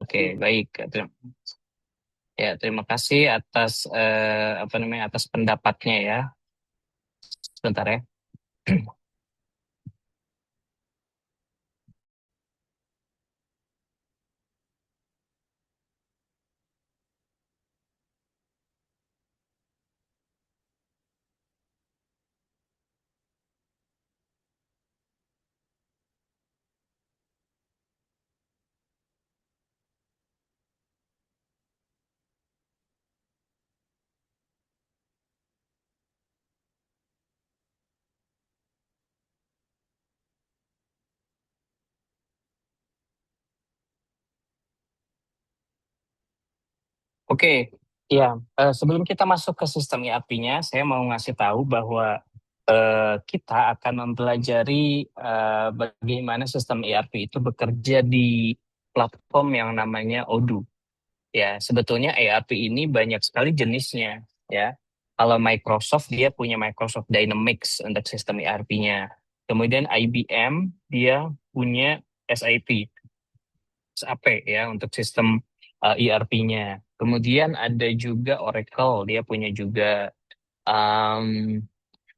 Oke, baik. Terima kasih atas atas pendapatnya ya. Sebentar ya. Oke, ya. Sebelum kita masuk ke sistem ERP-nya, saya mau ngasih tahu bahwa kita akan mempelajari bagaimana sistem ERP itu bekerja di platform yang namanya Odoo. Ya, sebetulnya ERP ini banyak sekali jenisnya, ya. Kalau Microsoft dia punya Microsoft Dynamics untuk sistem ERP-nya. Kemudian IBM dia punya SAP, SAP ya untuk sistem ERP-nya. Kemudian ada juga Oracle, dia punya juga um,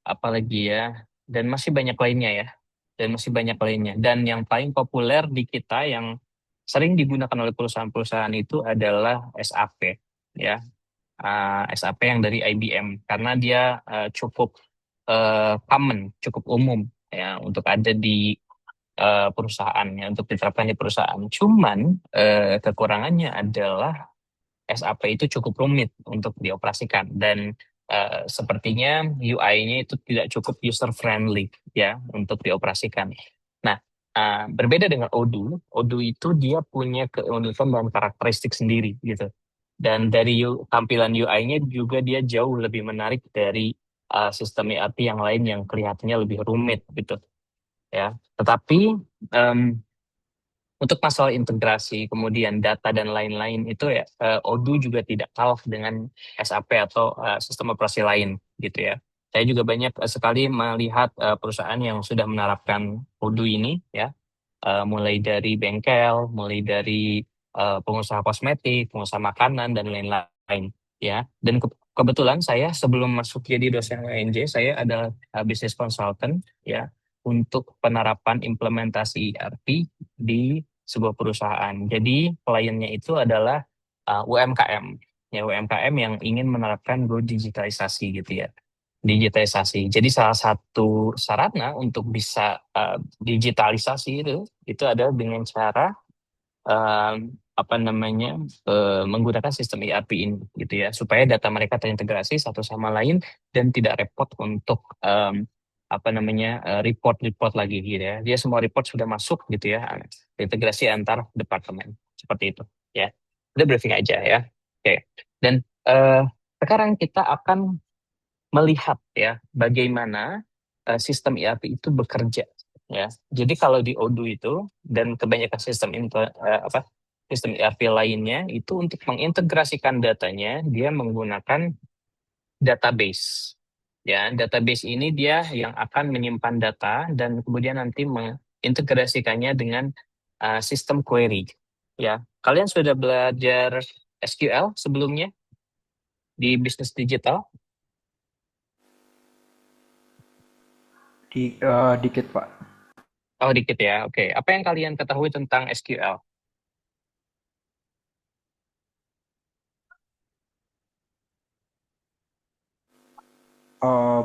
apa lagi ya, dan masih banyak lainnya ya, dan masih banyak lainnya. Dan yang paling populer di kita yang sering digunakan oleh perusahaan-perusahaan itu adalah SAP ya. SAP yang dari IBM karena dia cukup common, cukup umum ya untuk ada di perusahaan ya, untuk diterapkan di perusahaan. Cuman kekurangannya adalah SAP itu cukup rumit untuk dioperasikan dan sepertinya UI-nya itu tidak cukup user friendly ya untuk dioperasikan. Nah, berbeda dengan Odoo, Odoo itu dia punya keunikan dan karakteristik sendiri gitu. Dan dari tampilan UI-nya juga dia jauh lebih menarik dari sistem ERP yang lain yang kelihatannya lebih rumit gitu ya. Tetapi em, untuk masalah integrasi, kemudian data dan lain-lain itu ya Odoo juga tidak kalah dengan SAP atau sistem operasi lain gitu ya. Saya juga banyak sekali melihat perusahaan yang sudah menerapkan Odoo ini ya, mulai dari bengkel, mulai dari pengusaha kosmetik, pengusaha makanan dan lain-lain ya. Dan kebetulan saya sebelum masuk jadi dosen UNJ, saya adalah business consultant ya untuk penerapan implementasi ERP di sebuah perusahaan. Jadi kliennya itu adalah UMKM, ya UMKM yang ingin menerapkan go digitalisasi gitu ya. Digitalisasi. Jadi salah satu sarana untuk bisa digitalisasi itu adalah dengan cara eh, menggunakan sistem ERP ini gitu ya, supaya data mereka terintegrasi satu sama lain dan tidak repot untuk report-report lagi gitu ya. Dia semua report sudah masuk gitu ya, integrasi antar departemen seperti itu ya. Udah briefing aja ya. Oke. Dan eh, sekarang kita akan melihat ya bagaimana sistem ERP itu bekerja ya. Jadi kalau di Odoo itu dan kebanyakan sistem ERP lainnya itu untuk mengintegrasikan datanya dia menggunakan database. Ya, database ini dia yang akan menyimpan data dan kemudian nanti mengintegrasikannya dengan sistem query. Ya, kalian sudah belajar SQL sebelumnya di bisnis digital? Dikit Pak. Oh, dikit ya. Oke. Apa yang kalian ketahui tentang SQL?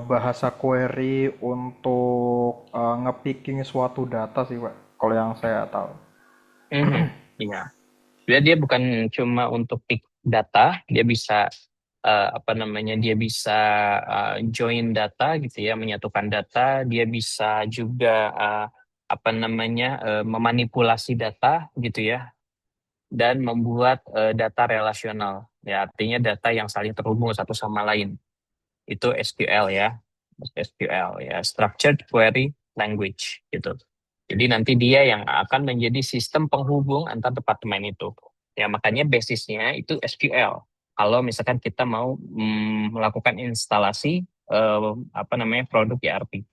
Bahasa query untuk nge-picking suatu data sih Pak, kalau yang saya tahu. Mhm. Iya. Dia bukan cuma untuk pick data, dia bisa dia bisa join data gitu ya, menyatukan data, dia bisa juga memanipulasi data gitu ya, dan membuat data relasional. Ya, artinya data yang saling terhubung satu sama lain. Itu SQL ya. SQL ya, Structured Query Language gitu. Jadi nanti dia yang akan menjadi sistem penghubung antar departemen itu. Ya makanya basisnya itu SQL. Kalau misalkan kita mau melakukan instalasi produk ERP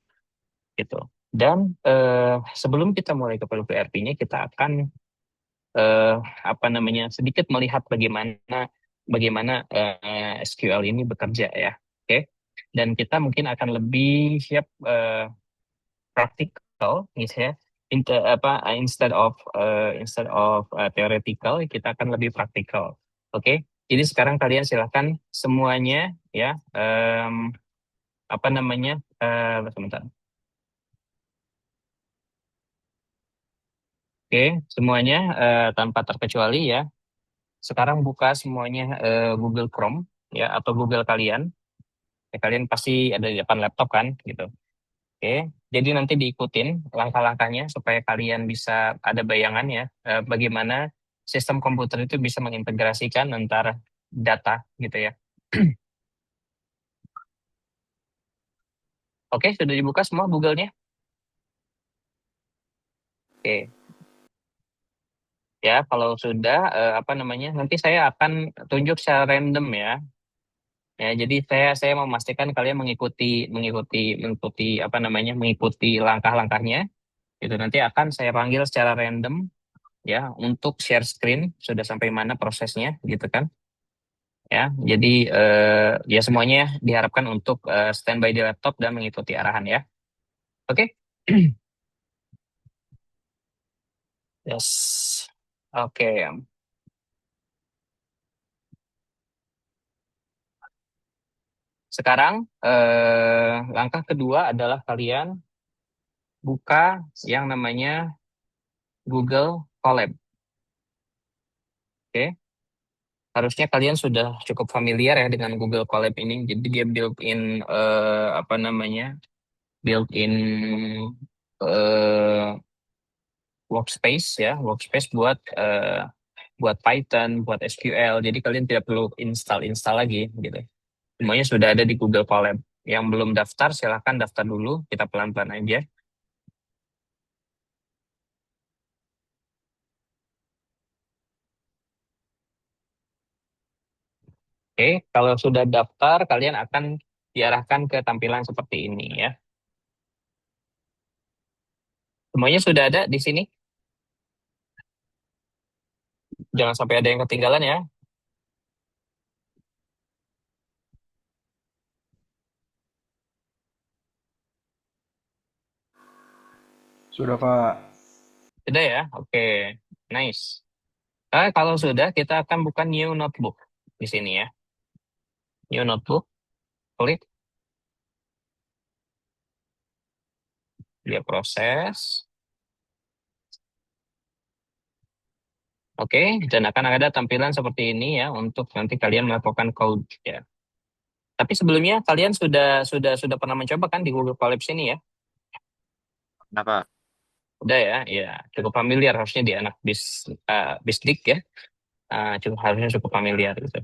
gitu. Dan sebelum kita mulai ke produk ERP-nya, kita akan eh, apa namanya sedikit melihat bagaimana bagaimana SQL ini bekerja ya. Oke. Dan kita mungkin akan lebih siap praktikal misalnya instead of theoretical kita akan lebih praktikal. Oke. Jadi sekarang kalian silahkan semuanya ya apa namanya sebentar. Oke, semuanya tanpa terkecuali ya. Sekarang buka semuanya Google Chrome ya atau Google kalian. Ya, kalian pasti ada di depan laptop kan gitu. Oke, jadi nanti diikutin langkah-langkahnya supaya kalian bisa ada bayangan ya bagaimana sistem komputer itu bisa mengintegrasikan antara data gitu ya. Oke, sudah dibuka semua Google-nya? Oke, ya kalau sudah apa namanya nanti saya akan tunjuk secara random ya. Ya, jadi saya memastikan kalian mengikuti mengikuti mengikuti apa namanya mengikuti langkah-langkahnya. Itu nanti akan saya panggil secara random ya untuk share screen sudah sampai mana prosesnya gitu kan ya. Jadi ya semuanya diharapkan untuk standby di laptop dan mengikuti arahan ya. Oke. Yes. Oke. Sekarang langkah kedua adalah kalian buka yang namanya Google Colab. Oke. Harusnya kalian sudah cukup familiar ya dengan Google Colab ini. Jadi dia built-in apa namanya? Built-in eh, workspace ya, workspace buat Python, buat SQL. Jadi kalian tidak perlu install lagi gitu. Semuanya sudah ada di Google Colab. Yang belum daftar silahkan daftar dulu. Kita pelan-pelan aja. Oke, kalau sudah daftar kalian akan diarahkan ke tampilan seperti ini ya. Semuanya sudah ada di sini. Jangan sampai ada yang ketinggalan ya. Sudah Pak. Sudah ya? Oke, nice. Kalau sudah, kita akan buka new notebook di sini ya. New notebook, klik, dia proses. Oke, dan akan ada tampilan seperti ini ya untuk nanti kalian melakukan code ya. Tapi sebelumnya kalian sudah pernah mencoba kan di Google Colabs ini ya? Kenapa? Udah ya, ya cukup familiar harusnya di anak bisdik ya. Harusnya cukup familiar gitu.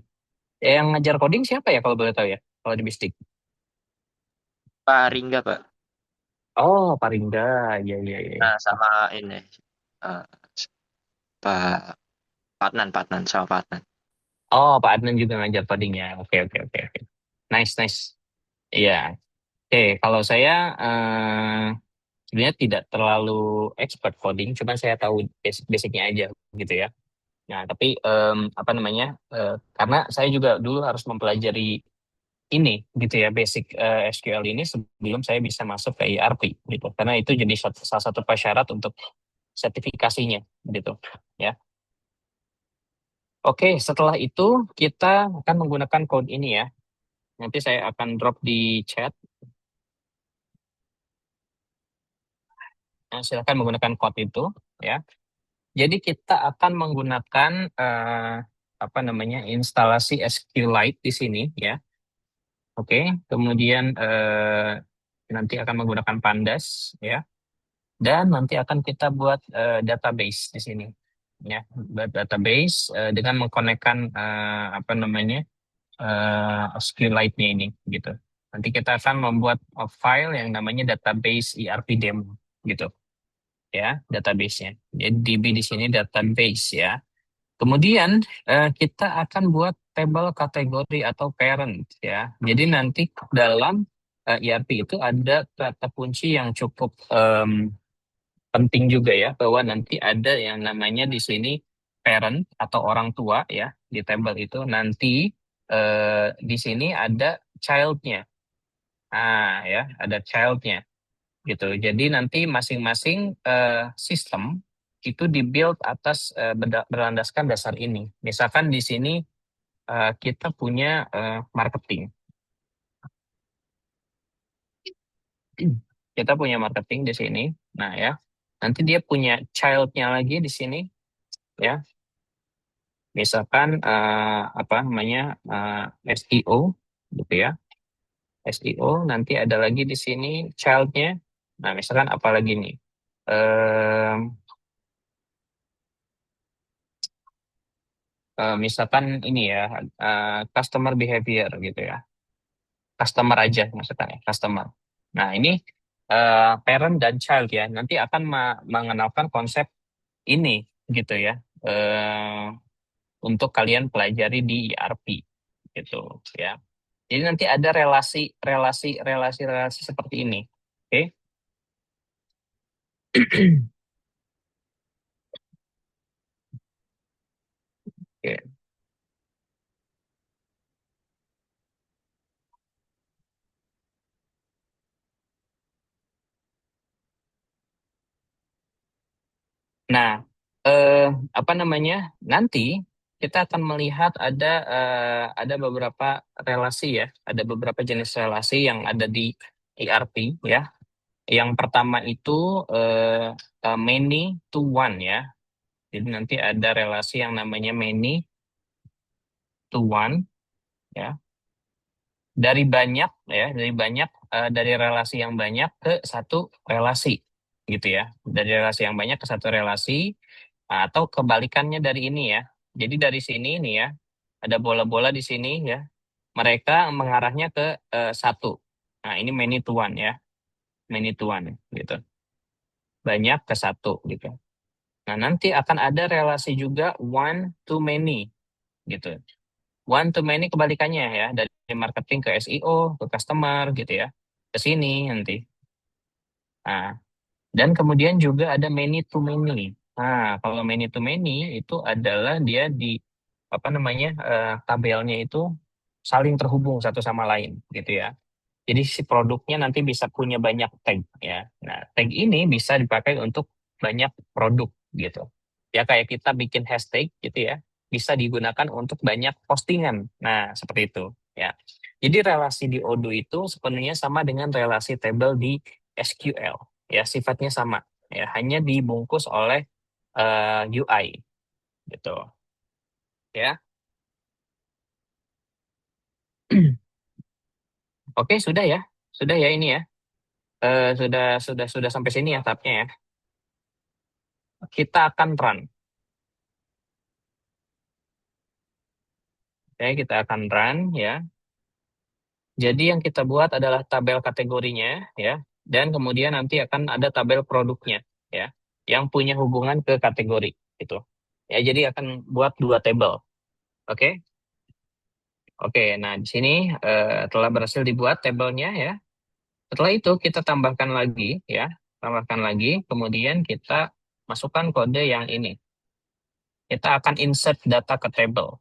Yang ngajar coding siapa ya kalau boleh tahu ya? Kalau di bisdik? Pak Ringga, Pak. Oh, Paringga, ya ya ya. Nah, sama ini. eh, Pak Patnan sama Patnan. Oh, Pak Adnan juga ngajar coding ya. Oke oke oke oke. Nice nice. Iya. Oke, kalau saya sebenarnya tidak terlalu expert coding, cuman saya tahu basicnya aja gitu ya. Nah, tapi apa namanya? Karena saya juga dulu harus mempelajari ini gitu ya, basic SQL ini sebelum saya bisa masuk ke ERP gitu. Karena itu jadi salah satu persyarat untuk sertifikasinya gitu ya. Oke, setelah itu kita akan menggunakan code ini ya. Nanti saya akan drop di chat. Nah, silakan menggunakan code itu ya. Jadi kita akan menggunakan apa namanya instalasi SQLite di sini ya. Oke, kemudian nanti akan menggunakan Pandas ya, dan nanti akan kita buat database di sini ya, buat database dengan mengkonekkan apa namanya SQLite-nya ini gitu. Nanti kita akan membuat file yang namanya database ERP demo gitu ya, database-nya. Jadi DB di sini database ya. Kemudian kita akan buat tabel kategori atau parent ya. Jadi nanti dalam ERP itu ada kata kunci yang cukup penting juga ya, bahwa nanti ada yang namanya di sini parent atau orang tua ya di tabel itu, nanti di sini ada child-nya. Ah ya, ada child-nya gitu. Jadi nanti masing-masing sistem itu dibuild atas berlandaskan dasar ini. Misalkan di sini kita punya marketing. Kita punya marketing di sini. Nah ya, nanti dia punya child-nya lagi di sini ya. Misalkan apa namanya SEO gitu ya. SEO nanti ada lagi di sini child-nya. Nah, misalkan apa lagi nih? Em, misalkan ini ya customer behavior gitu ya. Customer aja maksudnya ya, customer. Nah, ini parent dan child ya. Nanti akan mengenalkan konsep ini gitu ya. Untuk kalian pelajari di ERP gitu ya. Jadi nanti ada relasi seperti ini. Oke. Oke. Nah, eh, apa namanya? Nanti kita akan melihat ada beberapa relasi ya, ada beberapa jenis relasi yang ada di ERP ya. Yang pertama itu many to one ya. Jadi nanti ada relasi yang namanya many to one ya. Dari banyak ya, dari relasi yang banyak ke satu relasi gitu ya. Dari relasi yang banyak ke satu relasi atau kebalikannya dari ini ya. Jadi dari sini nih ya, ada bola-bola di sini ya. Mereka mengarahnya ke satu. Nah, ini many to one ya, many to one gitu. Banyak ke satu gitu. Nah, nanti akan ada relasi juga one to many gitu. One to many kebalikannya ya, dari marketing ke SEO, ke customer gitu ya. Ke sini nanti. Nah, dan kemudian juga ada many to many. Nah, kalau many to many itu adalah dia di apa namanya tabelnya itu saling terhubung satu sama lain gitu ya. Jadi si produknya nanti bisa punya banyak tag ya. Nah, tag ini bisa dipakai untuk banyak produk gitu. Ya kayak kita bikin hashtag gitu ya, bisa digunakan untuk banyak postingan. Nah, seperti itu ya. Jadi relasi di Odoo itu sepenuhnya sama dengan relasi tabel di SQL. Ya, sifatnya sama. Ya, hanya dibungkus oleh UI gitu ya. Oke, sudah ya. Sudah ya ini ya. Sudah sampai sini ya tahapnya ya. Kita akan run. Oke, kita akan run ya. Jadi yang kita buat adalah tabel kategorinya ya, dan kemudian nanti akan ada tabel produknya ya, yang punya hubungan ke kategori itu. Ya, jadi akan buat dua tabel. Oke. Oke, nah di sini telah berhasil dibuat tabelnya ya. Setelah itu kita tambahkan lagi ya, tambahkan lagi, kemudian kita masukkan kode yang ini. Kita akan insert data ke table.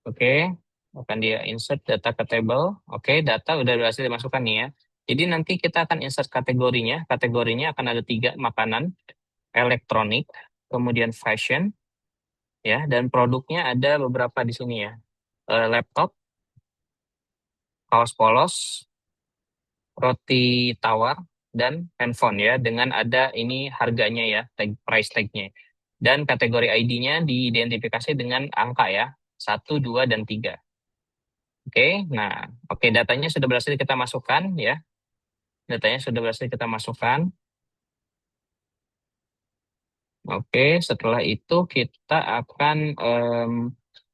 Oke, akan dia insert data ke table. Oke, data udah berhasil dimasukkan nih ya. Jadi nanti kita akan insert kategorinya. Kategorinya akan ada tiga, makanan, elektronik, kemudian fashion, ya, dan produknya ada beberapa di sini ya. Laptop, kaos polos, roti tawar, dan handphone ya, dengan ada ini harganya ya, price tag-nya. Dan kategori ID-nya diidentifikasi dengan angka ya, 1, 2, dan 3. Oke, nah, oke, datanya sudah berhasil kita masukkan ya. Datanya sudah berhasil kita masukkan. Oke, setelah itu kita akan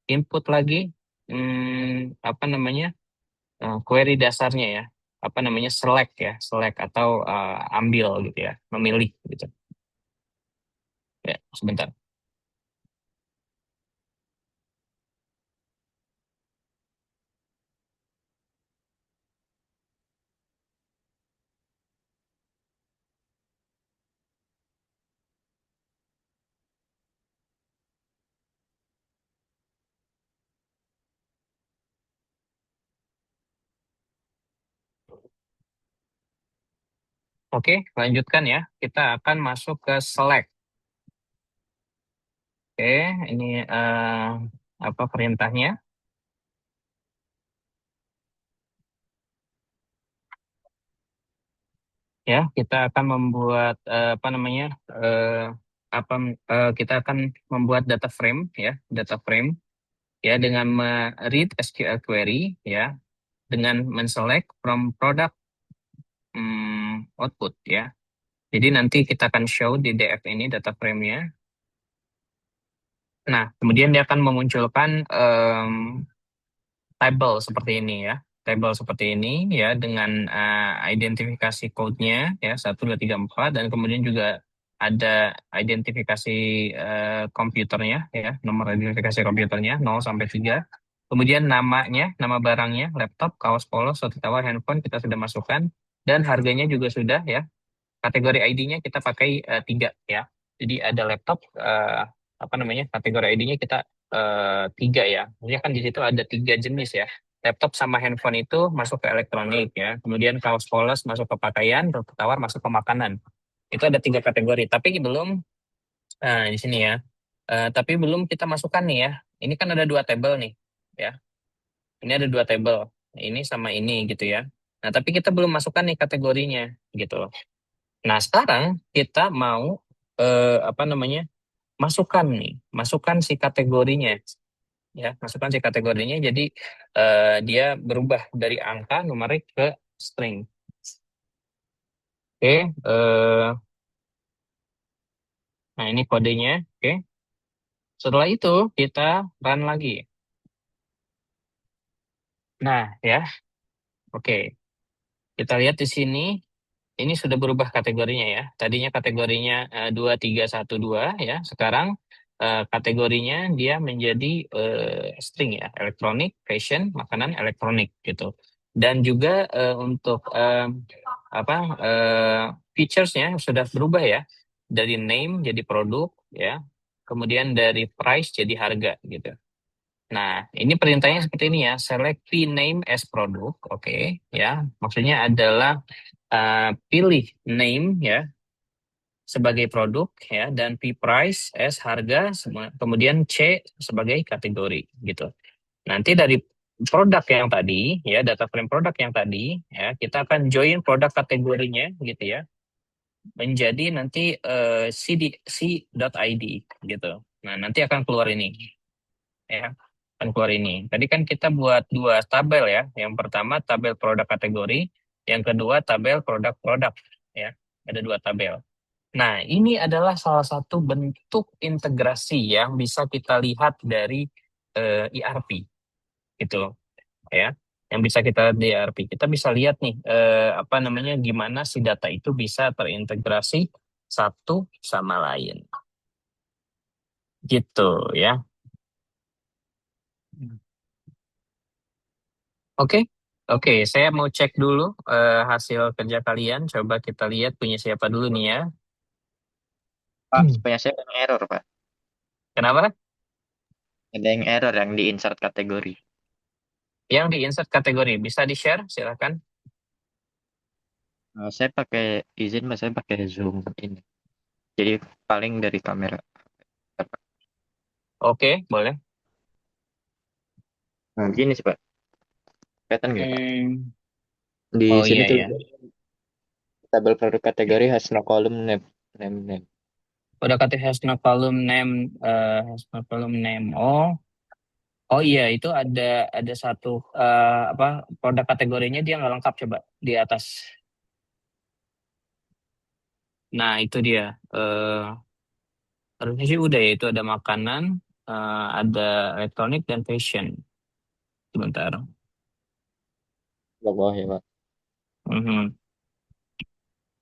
input lagi apa namanya query dasarnya ya. Apa namanya select ya, select atau ambil gitu ya, memilih gitu. Ya, sebentar. Oke, lanjutkan ya. Kita akan masuk ke select. Oke, ini apa perintahnya? Ya, kita akan membuat apa namanya? Apa kita akan membuat data frame ya, data frame ya dengan read SQL query ya, dengan menselect from product output ya. Jadi nanti kita akan show di DF ini data frame-nya. Nah, kemudian dia akan memunculkan table seperti ini ya. Table seperti ini ya dengan identifikasi code-nya ya 1, 2, 3, 4 dan kemudian juga ada identifikasi komputernya ya, nomor identifikasi komputernya 0 sampai 3. Kemudian namanya, nama barangnya, laptop, kaos polos, roti tawar, handphone kita sudah masukkan dan harganya juga sudah ya. Kategori ID-nya kita pakai 3 ya. Jadi ada laptop, apa namanya, kategori ID-nya kita 3 ya. Maksudnya kan di situ ada 3 jenis ya. Laptop sama handphone itu masuk ke elektronik ya. Kemudian kaos polos masuk ke pakaian, roti tawar masuk ke makanan. Itu ada 3 kategori. Tapi belum di sini ya. Tapi belum kita masukkan nih ya. Ini kan ada 2 tabel nih ya. Ini ada 2 tabel. Ini sama ini gitu ya. Nah, tapi kita belum masukkan nih kategorinya gitu. Nah, sekarang kita mau apa namanya? Masukkan si kategorinya ya, masukkan si kategorinya. Jadi dia berubah dari angka numerik ke string. Oke, nah ini kodenya. Oke. Setelah itu kita run lagi. Nah, ya. Oke. Kita lihat di sini. Ini sudah berubah kategorinya ya. Tadinya kategorinya 2312 ya. Sekarang kategorinya dia menjadi string ya. Elektronik, fashion, makanan elektronik gitu. Dan juga untuk apa featuresnya sudah berubah ya. Dari name jadi produk ya. Kemudian dari price jadi harga gitu. Nah, ini perintahnya seperti ini ya. Select P name as produk. Oke, ya. Maksudnya adalah pilih name ya sebagai produk ya dan P price S harga kemudian C sebagai kategori gitu. Nanti dari produk yang tadi ya data frame produk yang tadi ya kita akan join produk kategorinya gitu ya menjadi nanti c.id gitu. Nah, nanti akan keluar ini ya. Akan keluar ini. Tadi kan kita buat 2 tabel ya. Yang pertama tabel produk kategori, yang kedua tabel produk-produk ya. Ada 2 tabel. Nah, ini adalah salah satu bentuk integrasi yang bisa kita lihat dari ERP gitu ya. Yang bisa kita lihat di ERP. Kita bisa lihat nih apa namanya gimana si data itu bisa terintegrasi satu sama lain. Gitu ya. Oke. Oke, saya mau cek dulu hasil kerja kalian. Coba kita lihat punya siapa dulu nih ya. Pak, punya saya ada error, Pak. Kenapa? Ada yang error yang di insert kategori. Yang di insert kategori bisa di-share, silakan. Saya pakai izin, Pak, saya pakai Zoom ini. Jadi paling dari kamera. Oke, boleh. Nah, gini sih, Pak. Kelihatan nggak, Pak? Hmm. Di Oh sini iya tuh ya. tabel produk kategori has no column name. Name. Udah kata has no column name, has no column name. Oh iya itu ada satu apa produk kategorinya dia nggak lengkap coba di atas. Nah itu dia. Harusnya sih udah ya itu ada makanan, ada elektronik dan fashion. Sebentar. Di bawah ya, Pak. Mhm.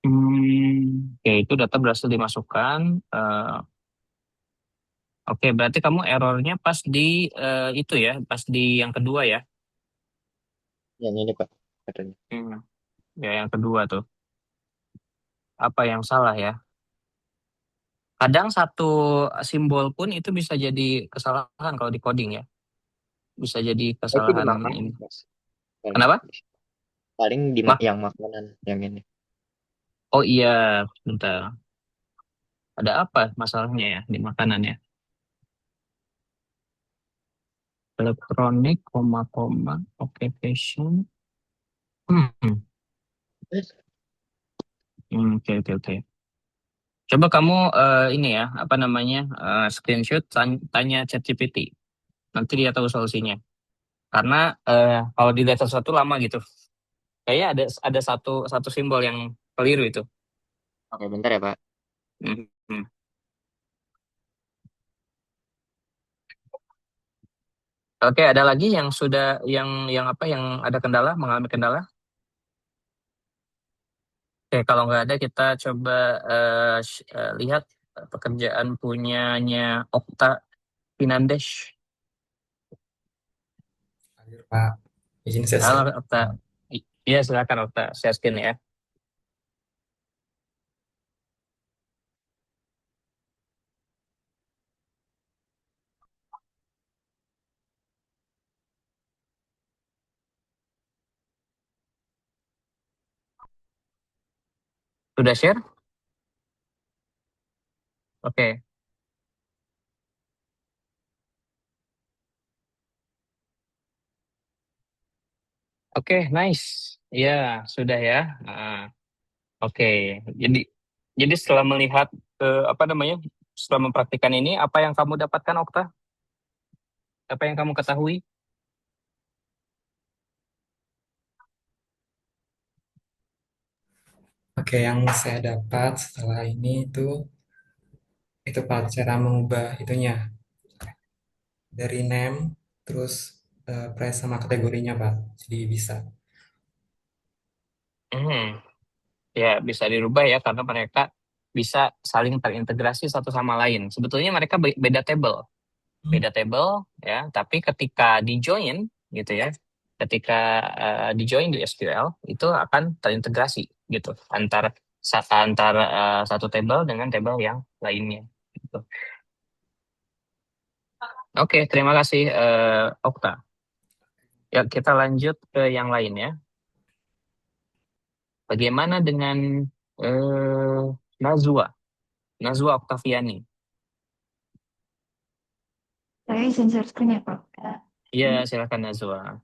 Oke itu data berhasil dimasukkan. Oke berarti kamu errornya pas di itu ya, pas di yang kedua ya. Yang ini, Pak. Katanya. Hmm. Ya yang kedua tuh. Apa yang salah ya? Kadang satu simbol pun itu bisa jadi kesalahan kalau di coding ya. Bisa jadi Itu di kesalahan makanan, ini. Mas. Paling, Kenapa? paling di Mak yang makanan yang ini. Oh iya, bentar. Ada apa masalahnya ya di makanannya? Elektronik, koma-koma, occupation. Hmm, oke, oke, oke. Coba kamu ini ya, apa namanya, screenshot, tanya ChatGPT. Nanti dia tahu solusinya. Karena kalau dilihat sesuatu lama gitu, kayaknya ada satu satu simbol yang keliru itu. Oke, bentar ya, Pak. Hmm, hmm. Oke, ada lagi yang sudah yang apa yang ada kendala, mengalami kendala? Oke, kalau nggak ada kita coba lihat pekerjaan punyanya Okta Finandes. Hadir, Pak. Izin saya Halo share. Okta. Iya, silakan Okta, share screen ya. Sudah share? Oke. Oke, nice. Iya, sudah ya. Ah, oke. Jadi setelah melihat apa namanya? Setelah mempraktikkan ini, apa yang kamu dapatkan Okta? Apa yang kamu ketahui? Oke, yang saya dapat setelah ini itu Pak cara mengubah itunya dari name terus price sama kategorinya Pak. Jadi bisa. Hmm, ya bisa dirubah ya karena mereka bisa saling terintegrasi satu sama lain. Sebetulnya mereka beda table ya, tapi ketika di join gitu ya, ketika di join di SQL itu akan terintegrasi gitu antara satu table dengan table yang lainnya. Gitu. Oke, terima kasih Okta. Ya, kita lanjut ke yang lain ya. Bagaimana dengan eh, Nazwa? Nazwa Oktaviani. Saya izin share screen ya, Pak. Iya, silakan Nazwa.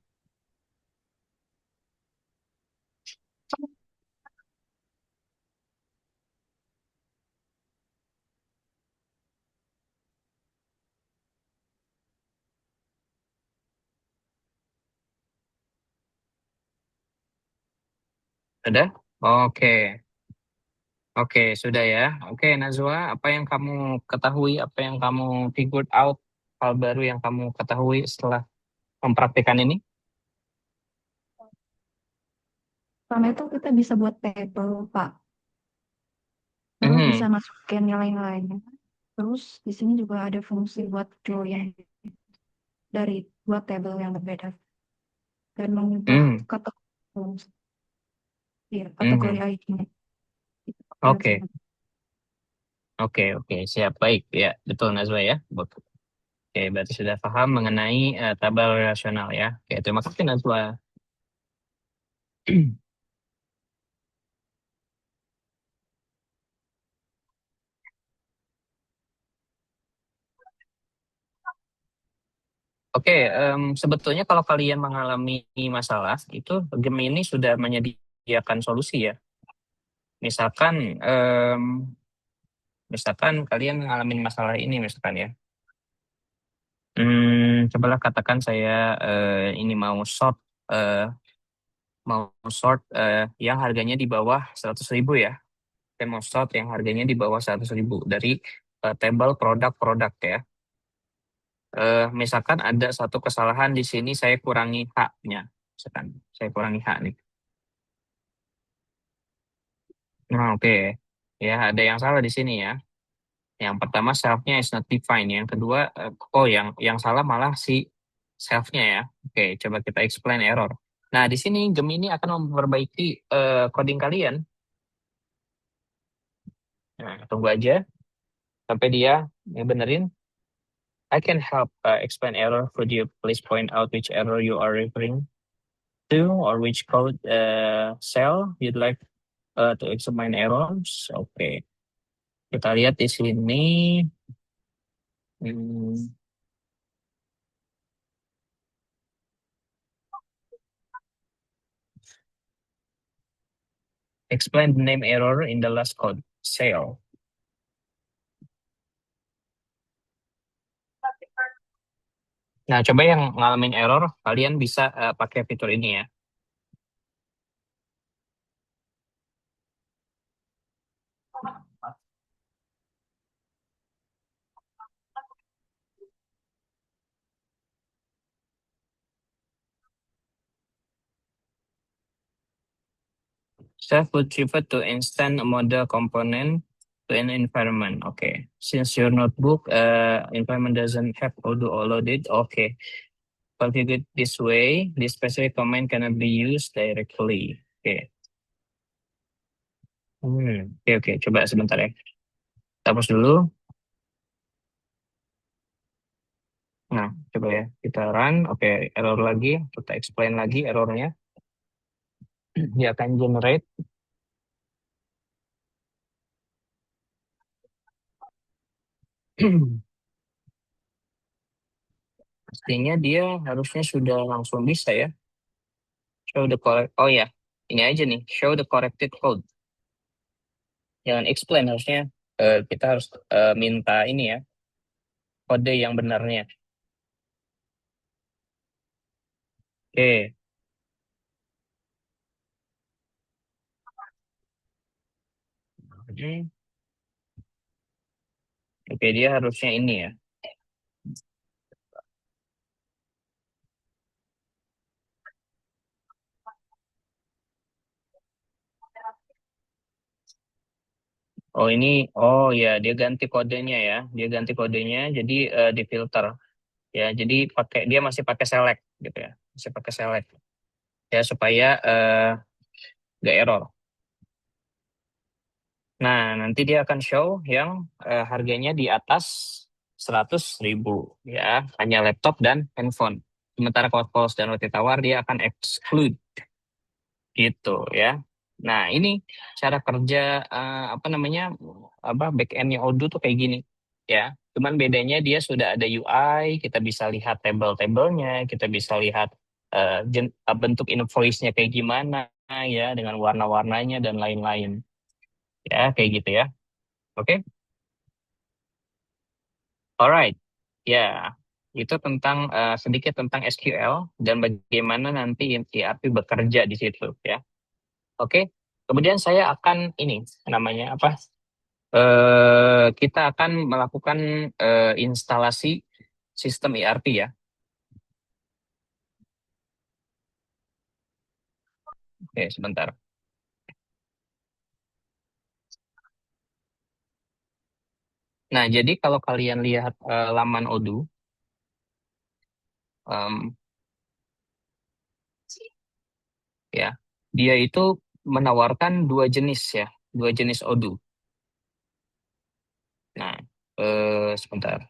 Ada? Oke, oke, sudah ya. Oke, Nazwa, apa yang kamu ketahui, apa yang kamu figured out, hal baru yang kamu ketahui setelah mempraktikkan ini? Pertama itu kita bisa buat table, Pak. Lalu bisa Hmm, masukin nilai-nilainya. Terus di sini juga ada fungsi buat join dari dua table yang berbeda dan mengubah hmm, kategori, ya, kategori hmm. ID-nya. Itu yang Oke, saya. oke, oke, siap, baik. Ya, betul Nazwa ya. Oke, berarti sudah paham mengenai tabel relasional ya. Oke, terima kasih Najwa. Oke, sebetulnya kalau kalian mengalami masalah, itu Gemini sudah menyediakan solusi ya. Misalkan, misalkan kalian mengalami masalah ini, misalkan ya. Cobalah katakan saya ini eh, mau sort yang harganya di bawah 100.000 ya. Saya mau sort yang harganya di bawah 100.000 dari table produk-produk ya. Misalkan ada satu kesalahan di sini saya kurangi H-nya. Misalkan saya kurangi H nih. Nah, oke. Ya, ada yang salah di sini ya. Yang pertama self-nya is not defined. Yang kedua, yang salah malah si self-nya ya. Oke, coba kita explain error. Nah, di sini Gemini akan memperbaiki coding kalian. Nah, tunggu aja sampai dia benerin. I can help explain error. Could you please point out which error you are referring to or which code cell you'd like to examine errors. Oke. Kita lihat di sini. Hmm, explain the name error in the last code. Sale. Nah, coba yang ngalamin error, kalian bisa pakai fitur ini ya. Self would refer to instant model component to an environment. Okay. Since your notebook environment doesn't have Odoo loaded, okay. Configured this way, this specific command cannot be used directly. Okay. Oke. Coba sebentar ya. Hapus dulu. Nah, coba ya. Kita run. Oke, error lagi. Kita explain lagi errornya. Dia akan generate. Pastinya dia harusnya sudah langsung bisa ya. Show the correct. Oh ya, ini aja nih. Show the corrected code. Jangan explain, harusnya kita harus minta ini ya, kode yang benarnya. Oke. Hmm. Oke, dia harusnya ini ya. Oh ya, dia ganti kodenya ya. Dia ganti kodenya, jadi difilter ya. Jadi dia masih pakai select gitu ya. Masih pakai select ya supaya nggak error. Nah, nanti dia akan show yang harganya di atas 100.000 ya, hanya laptop dan handphone. Sementara kalau calls dan roti tawar dia akan exclude gitu ya. Nah, ini cara kerja back endnya Odoo tuh kayak gini ya. Cuman bedanya dia sudah ada UI, kita bisa lihat tabel-tabelnya, kita bisa lihat bentuk invoice-nya kayak gimana ya, dengan warna-warnanya dan lain-lain. Ya, kayak gitu ya. Oke. Alright. Ya, itu tentang sedikit tentang SQL dan bagaimana nanti ERP bekerja di situ ya. Oke. Kemudian saya akan ini namanya apa? Kita akan melakukan instalasi sistem ERP ya. Oke, sebentar. Nah, jadi kalau kalian lihat laman Odoo, em, ya, dia itu menawarkan dua jenis Odoo. Nah, sebentar.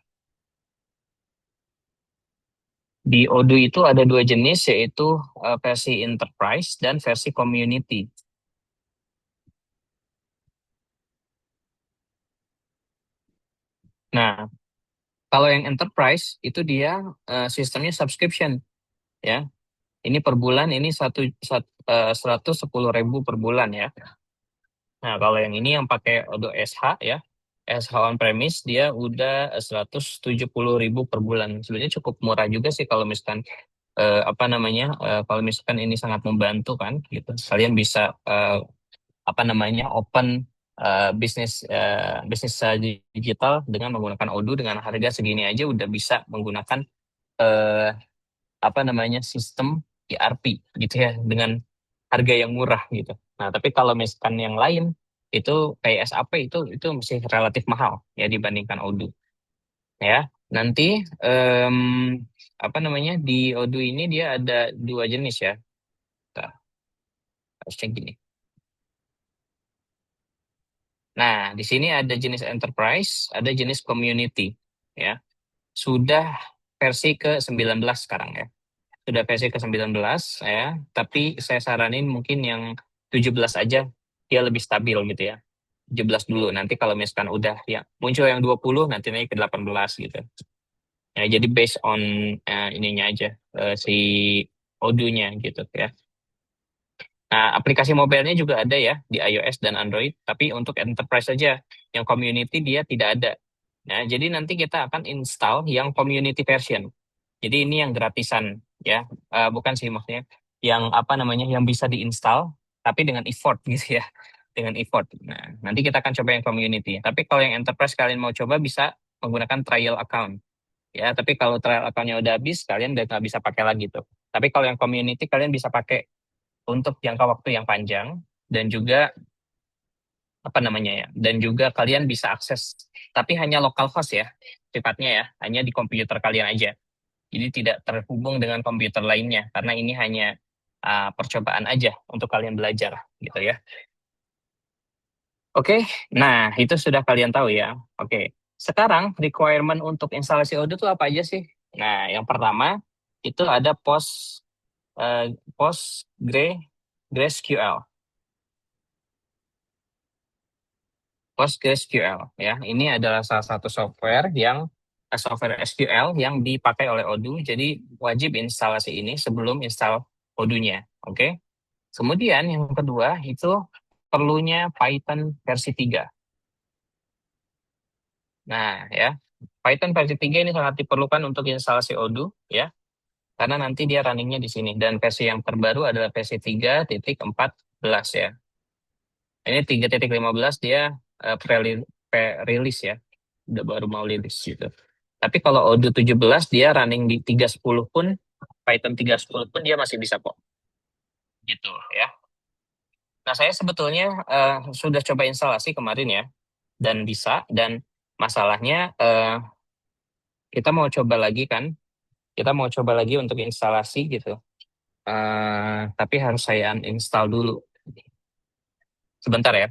Di Odoo itu ada dua jenis, yaitu versi Enterprise dan versi Community. Nah, kalau yang Enterprise itu dia sistemnya subscription, ya. Ini per bulan, ini 110.000 per bulan ya. Nah, kalau yang ini yang pakai Odoo SH ya, SH on premise, dia udah 170.000 per bulan. Sebenarnya cukup murah juga sih kalau misalkan kalau misalkan ini sangat membantu kan, gitu. Kalian bisa open bisnis digital dengan menggunakan Odoo dengan harga segini aja udah bisa menggunakan eh, sistem ERP gitu ya, dengan harga yang murah gitu. Nah, tapi kalau misalkan yang lain itu kayak SAP itu masih relatif mahal ya dibandingkan Odoo ya. Nanti em, di Odoo ini dia ada dua jenis ya. Bentar, harusnya gini. Nah, di sini ada jenis enterprise, ada jenis community ya. Sudah versi ke-19 sekarang ya. Sudah versi ke-19 ya, tapi saya saranin mungkin yang 17 aja dia lebih stabil gitu ya. 17 dulu, nanti kalau misalkan udah ya muncul yang 20 nanti naik ke 18 gitu. Ya, jadi based on ininya aja, si Odoo-nya gitu ya. Nah, aplikasi mobilenya juga ada ya di iOS dan Android, tapi untuk enterprise saja. Yang community dia tidak ada. Nah, jadi nanti kita akan install yang community version. Jadi ini yang gratisan ya. Bukan sih maksudnya yang apa namanya yang bisa diinstal tapi dengan effort gitu ya. Dengan effort. Nah, nanti kita akan coba yang community. Tapi kalau yang enterprise kalian mau coba bisa menggunakan trial account. Ya, tapi kalau trial account-nya udah habis, kalian udah nggak bisa pakai lagi tuh. Tapi kalau yang community kalian bisa pakai untuk jangka waktu yang panjang dan juga apa namanya ya, dan juga kalian bisa akses, tapi hanya local host ya, sifatnya ya, hanya di komputer kalian aja. Jadi tidak terhubung dengan komputer lainnya karena ini hanya percobaan aja untuk kalian belajar gitu ya. Oke, nah itu sudah kalian tahu ya. Oke, sekarang requirement untuk instalasi Odoo itu apa aja sih? Nah, yang pertama itu ada eh, PostgreSQL. PostgreSQL ya. Ini adalah salah satu software SQL yang dipakai oleh Odoo. Jadi wajib instalasi ini sebelum install Odoo-nya. Oke. Kemudian yang kedua itu perlunya Python versi 3. Nah, ya. Python versi 3 ini sangat diperlukan untuk instalasi Odoo ya. Karena nanti dia runningnya di sini dan versi yang terbaru adalah versi 3.14 ya. Ini 3.15 dia pre-release ya. Udah baru mau rilis gitu. Tapi kalau Odoo 17 dia running di 3.10 pun, Python 3.10 pun dia masih bisa kok. Gitu ya. Nah, saya sebetulnya sudah coba instalasi kemarin ya, dan bisa, dan masalahnya kita mau coba lagi kan, kita mau coba lagi untuk instalasi gitu. Tapi harus saya uninstall dulu. Sebentar ya.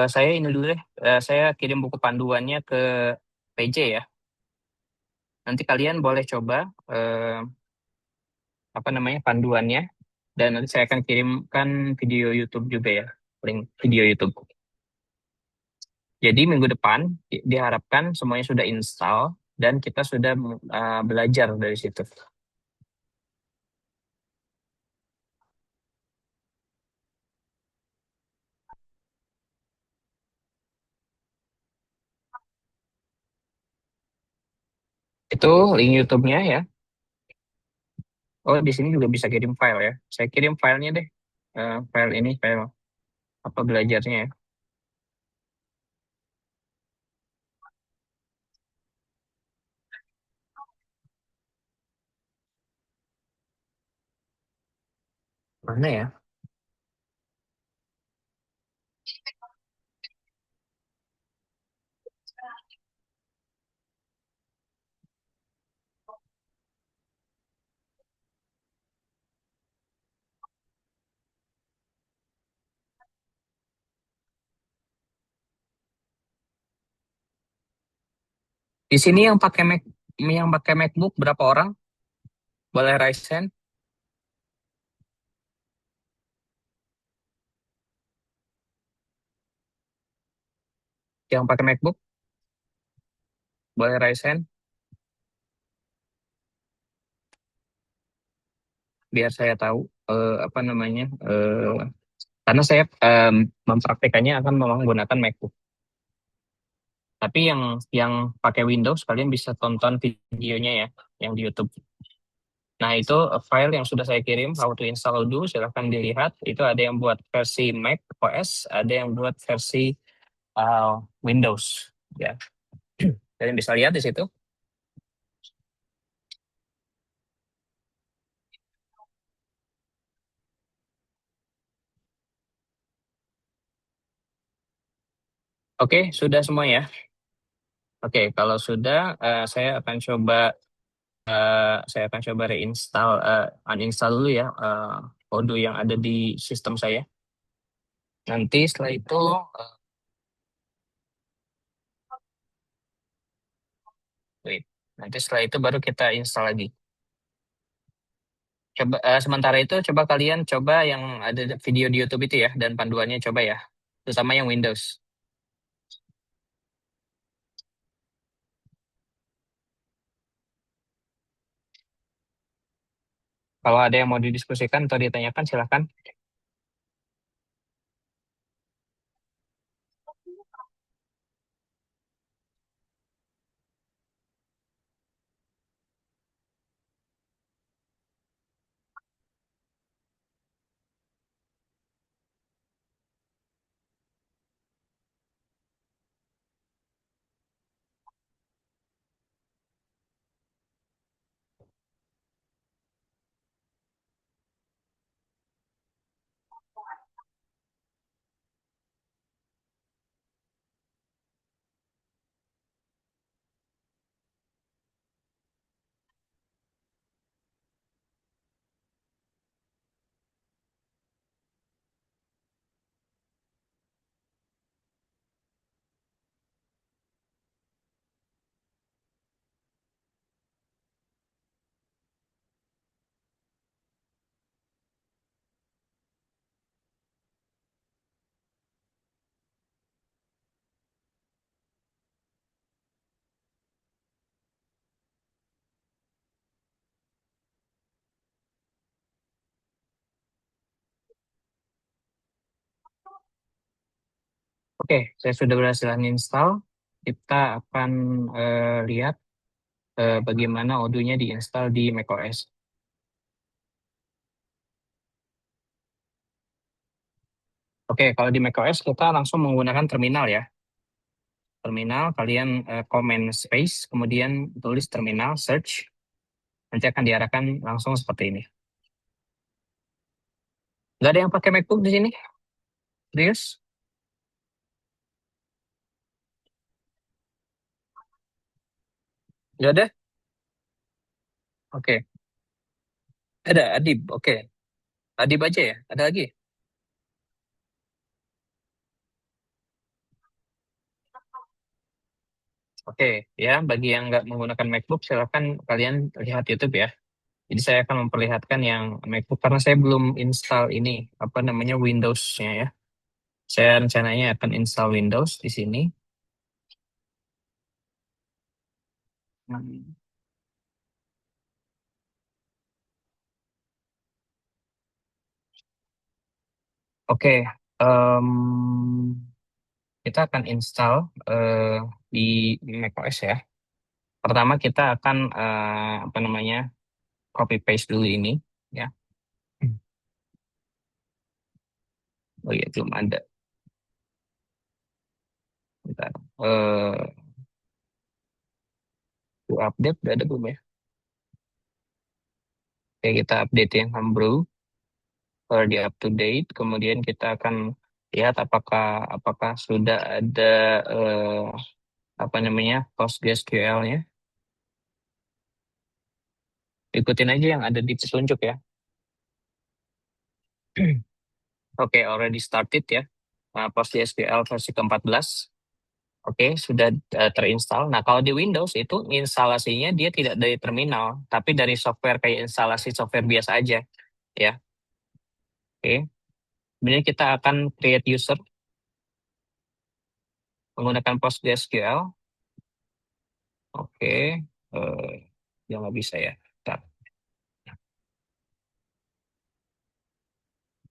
Saya ini dulu deh, saya kirim buku panduannya ke PJ ya. Nanti kalian boleh coba apa namanya panduannya, dan nanti saya akan kirimkan video YouTube juga ya, link video YouTube. Jadi minggu depan diharapkan semuanya sudah install dan kita sudah belajar dari situ. Itu link YouTube-nya ya. Oh, di sini juga bisa kirim file ya. Saya kirim filenya deh. File ini, file apa belajarnya ya. Mana ya? Di sini yang pakai MacBook berapa orang? Boleh raise hand? Yang pakai MacBook boleh raise hand biar saya tahu apa namanya. Karena saya mempraktekannya akan menggunakan MacBook. Tapi yang pakai Windows kalian bisa tonton videonya ya, yang di YouTube. Nah, itu file yang sudah saya kirim, how to install Odoo, silahkan dilihat. Itu ada yang buat versi Mac OS, ada yang buat versi Windows. Ya, kalian bisa lihat di situ. Oke, sudah semua ya. Oke, kalau sudah, saya akan coba reinstall, uninstall dulu ya Odoo yang ada di sistem saya. Nanti setelah itu, wait. Nanti setelah itu baru kita install lagi. Coba sementara itu coba kalian coba yang ada video di YouTube itu ya dan panduannya coba ya, terutama yang Windows. Kalau ada yang mau didiskusikan atau ditanyakan silahkan. Oke, saya sudah berhasil install. Kita akan lihat bagaimana Odoo-nya diinstal di macOS. Oke, kalau di macOS kita langsung menggunakan terminal ya. Terminal, kalian comment space, kemudian tulis terminal, search, nanti akan diarahkan langsung seperti ini. Nggak ada yang pakai MacBook di sini? Serius? Nggak ada? Oke. Ada, Adib. Oke. Adib aja ya? Ada lagi? Oke, ya. Bagi yang nggak menggunakan MacBook, silakan kalian lihat YouTube ya. Jadi saya akan memperlihatkan yang MacBook karena saya belum install ini, apa namanya, Windows-nya ya. Saya rencananya akan install Windows di sini. Hmm. Oke, em, kita akan install di macOS ya. Pertama kita akan apa namanya, copy paste dulu ini ya. Oh iya, belum ada. Bentar. To update udah ada belum ya? Oke, kita update yang Homebrew di up to date. Kemudian kita akan lihat apakah apakah sudah ada apa namanya, PostgreSQL-nya. Ikutin aja yang ada di petunjuk ya. Oke, already started ya. PostgreSQL versi ke-14. Oke, sudah terinstall. Nah, kalau di Windows itu instalasinya dia tidak dari terminal, tapi dari software kayak instalasi software biasa aja ya. Oke. Kemudian kita akan create user menggunakan PostgreSQL. Oke. Eh, ya nggak bisa ya. Bentar.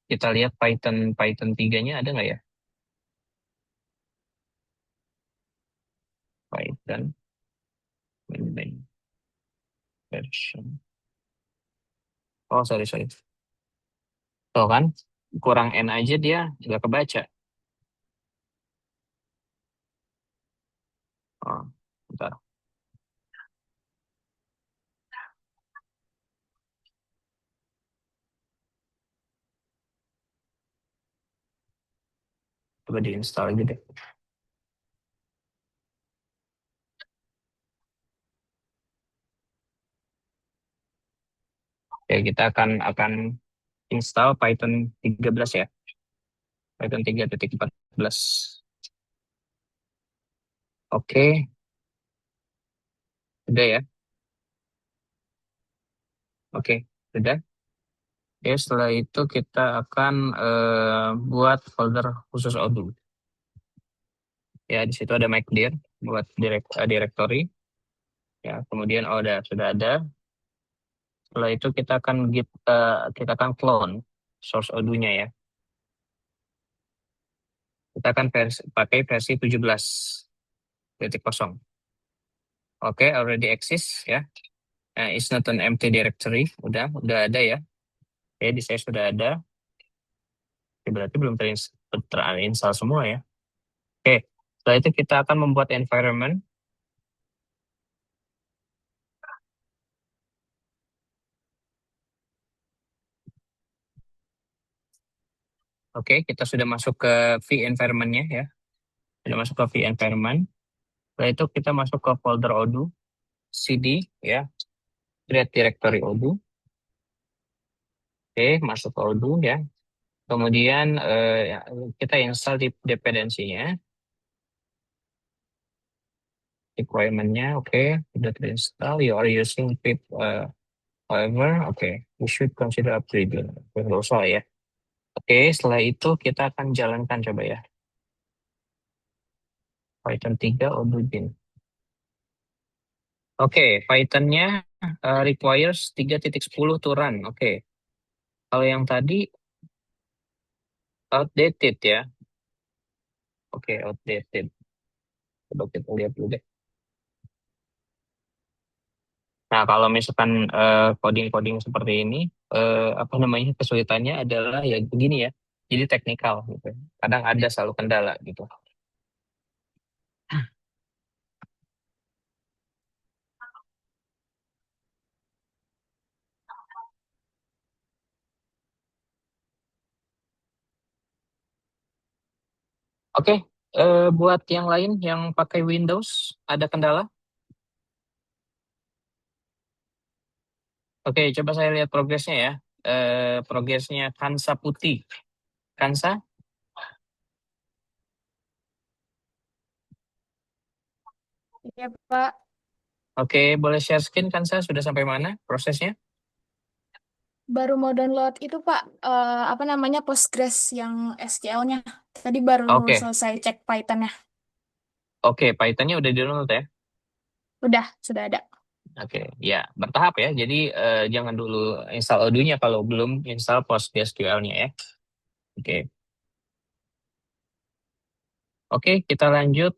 Kita lihat Python Python 3-nya ada nggak ya? Python main version. Oh, sorry, sorry. Tuh kan, kurang N aja dia nggak kebaca. Oh, bentar. Coba diinstal aja deh. Oke, kita akan install Python 13 ya. Python 3.14. Oke, udah ya. Oke, udah. Ya, setelah itu kita akan buat folder khusus Odoo. Ya, di situ ada MacDir buat directory. Ya, kemudian sudah ada. Setelah itu kita akan clone source Odoo-nya ya. Kita akan pakai versi 17.0. Oke, already exists ya. It's not an empty directory. Udah ada ya. Oke, di saya sudah ada. Oke, berarti belum terinstall semua ya. Oke, setelah itu kita akan membuat environment. Oke, kita sudah masuk ke V environment-nya ya. Sudah masuk ke V environment. Setelah itu kita masuk ke folder Odoo, cd ya, create directory Odoo. Oke, masuk ke Odoo ya. Kemudian ya, kita install dependensinya, requirement-nya, oke, sudah terinstall. You are using pip, however, oke, we should consider upgrade. Nggak usah ya. Oke, setelah itu kita akan jalankan coba ya. Python 3 Odoo bin. Oke, Python-nya requires 3.10 to run. Oke, kalau yang tadi outdated ya. Oke, outdated. Coba kita lihat dulu deh. Nah, kalau misalkan coding-coding seperti ini, apa namanya, kesulitannya adalah ya begini ya. Jadi teknikal gitu. Kadang ada selalu kendala gitu. Oke, buat yang lain yang pakai Windows, ada kendala? Oke, coba saya lihat progresnya ya. Progresnya Kansa Putih. Kansa, Iya, Pak. oke, boleh share screen Kansa, sudah sampai mana prosesnya? Baru mau download itu, Pak. Apa namanya, Postgres yang SQL-nya. Tadi baru Oke, selesai cek Python-nya. oke, Python-nya udah di-download ya? Udah, sudah ada. Oke, ya bertahap ya. Jadi jangan dulu install Odoo-nya kalau belum install PostgreSQL-nya ya. Oke, oke, kita lanjut.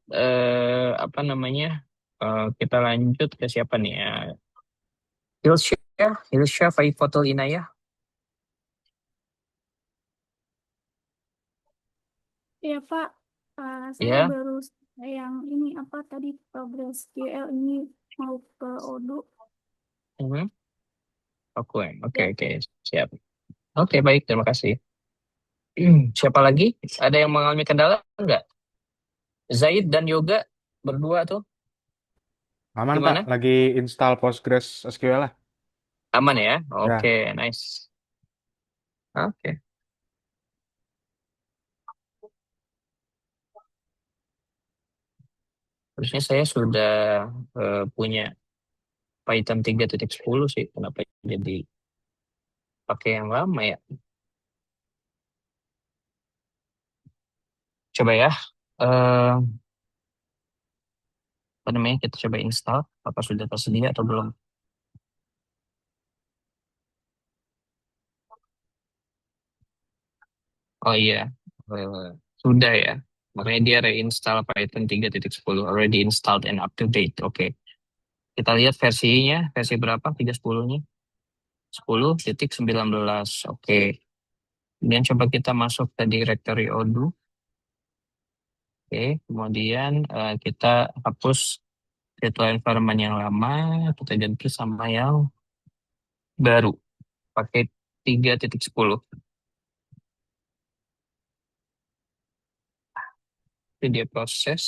Apa namanya? Kita lanjut ke siapa nih ya? Hilsha Faifatul Inayah. Iya, Pak. Saya Ya. baru yang ini apa tadi progress QL ini mau ke Odoo. Mhm. Oke, oke, Ya, oke, siap. Oke, baik, terima kasih. Siapa lagi? Ada yang mengalami kendala enggak? Zaid dan Yoga berdua tuh Aman Pak, gimana? lagi install Postgres SQL lah. Aman ya? Oke, Ya, nice. Oke. Harusnya saya sudah punya Python 3.10 sih. Kenapa jadi pakai yang lama ya? Coba ya. Eh, Apa namanya? Kita coba install. Apa sudah tersedia atau belum? Oh iya, Eh, sudah ya. Makanya dia reinstall Python 3.10. Already installed and up to date. Oke. Kita lihat versinya. Versi berapa? 3.10-nya? 10.19. Oke. Kemudian coba kita masuk ke directory Odoo. Oke. Kemudian kita hapus virtual environment yang lama. Kita ganti sama yang baru. Pakai 3.10. Jadi dia proses.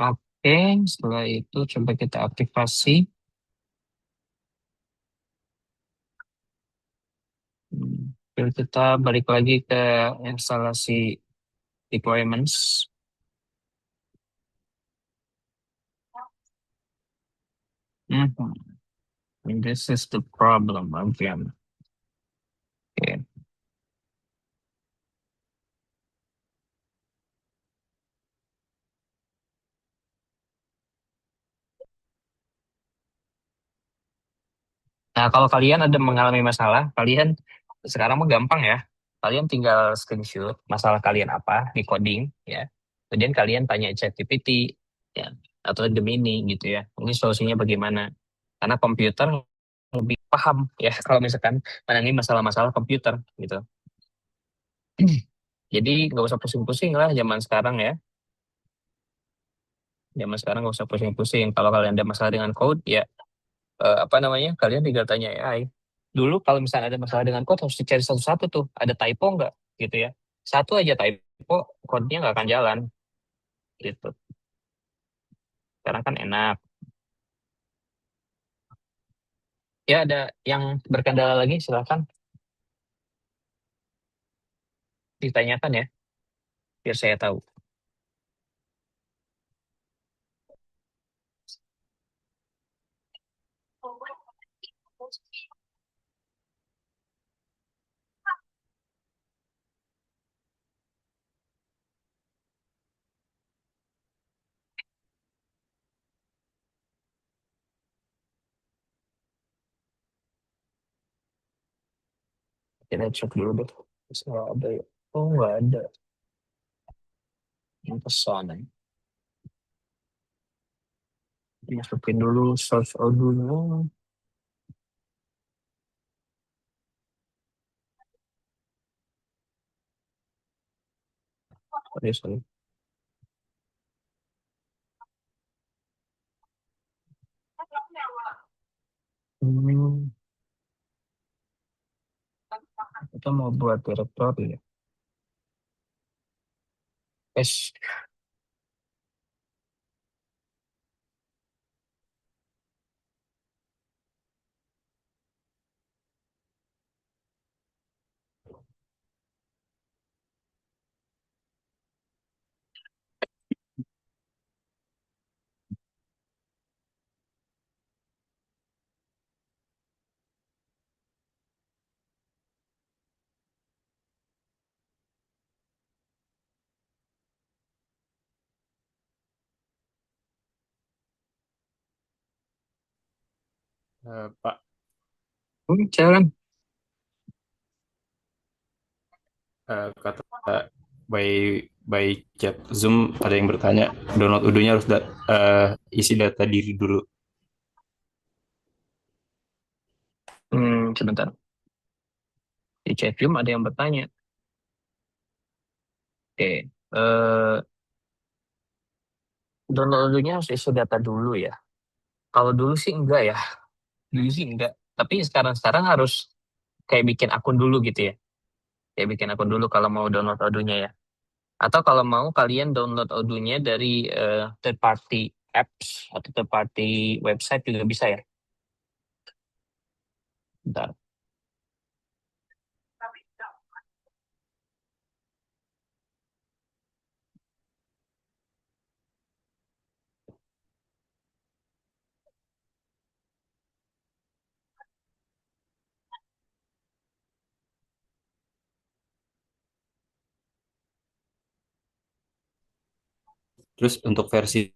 Oke, setelah itu coba kita aktifasi. Lalu kita balik lagi ke instalasi requirements. Mhm. And this is the problem again. Oke. Nah, kalau kalian ada mengalami masalah, kalian sekarang mah gampang ya. Kalian tinggal screenshot masalah kalian apa di coding ya. Kemudian kalian tanya ChatGPT ya atau Gemini gitu ya. Ini solusinya bagaimana? Karena komputer lebih paham ya kalau misalkan menangani masalah-masalah komputer gitu. Jadi nggak usah pusing-pusing lah zaman sekarang ya. Zaman sekarang nggak usah pusing-pusing. Kalau kalian ada masalah dengan code ya apa namanya? Kalian tinggal tanya AI. Dulu kalau misalnya ada masalah dengan code harus dicari satu-satu tuh. Ada typo nggak gitu ya. Satu aja typo, code-nya nggak akan jalan gitu. Sekarang kan enak. Ya ada yang berkendala lagi silakan ditanyakan ya biar saya tahu. Kita cek dulu deh. Misalnya ada ya. Oh nggak ada. Yang pesona. Masukin dulu source audio. Sorry, sorry. Hmm, kita mau buat directory ya. Yes. Pak, Jalan. kata by by chat Zoom ada yang bertanya download udunya harus isi data diri dulu. Sebentar. Di chat room ada yang bertanya. Oke. Downloadnya harus isi data dulu ya. Kalau dulu sih enggak ya. Dulu sih enggak. Tapi sekarang harus kayak bikin akun dulu gitu ya. Kayak bikin akun dulu kalau mau download audionya ya. Atau kalau mau kalian download audionya dari third party apps atau third party website juga bisa ya. Bentar. Terus untuk versi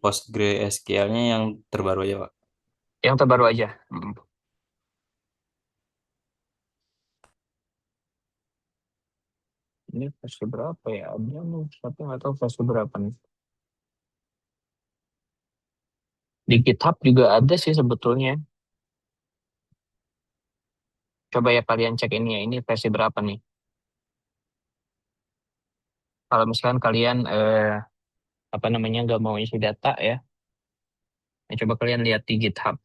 PostgreSQL-nya yang terbaru aja, Pak. Yang terbaru aja. Ini versi berapa ya? Ada nih, tapi nggak tahu versi berapa nih. Di GitHub juga ada sih sebetulnya. Coba ya kalian cek ini ya, ini versi berapa nih? Kalau misalkan kalian apa namanya nggak mau isi data ya, coba kalian lihat di GitHub.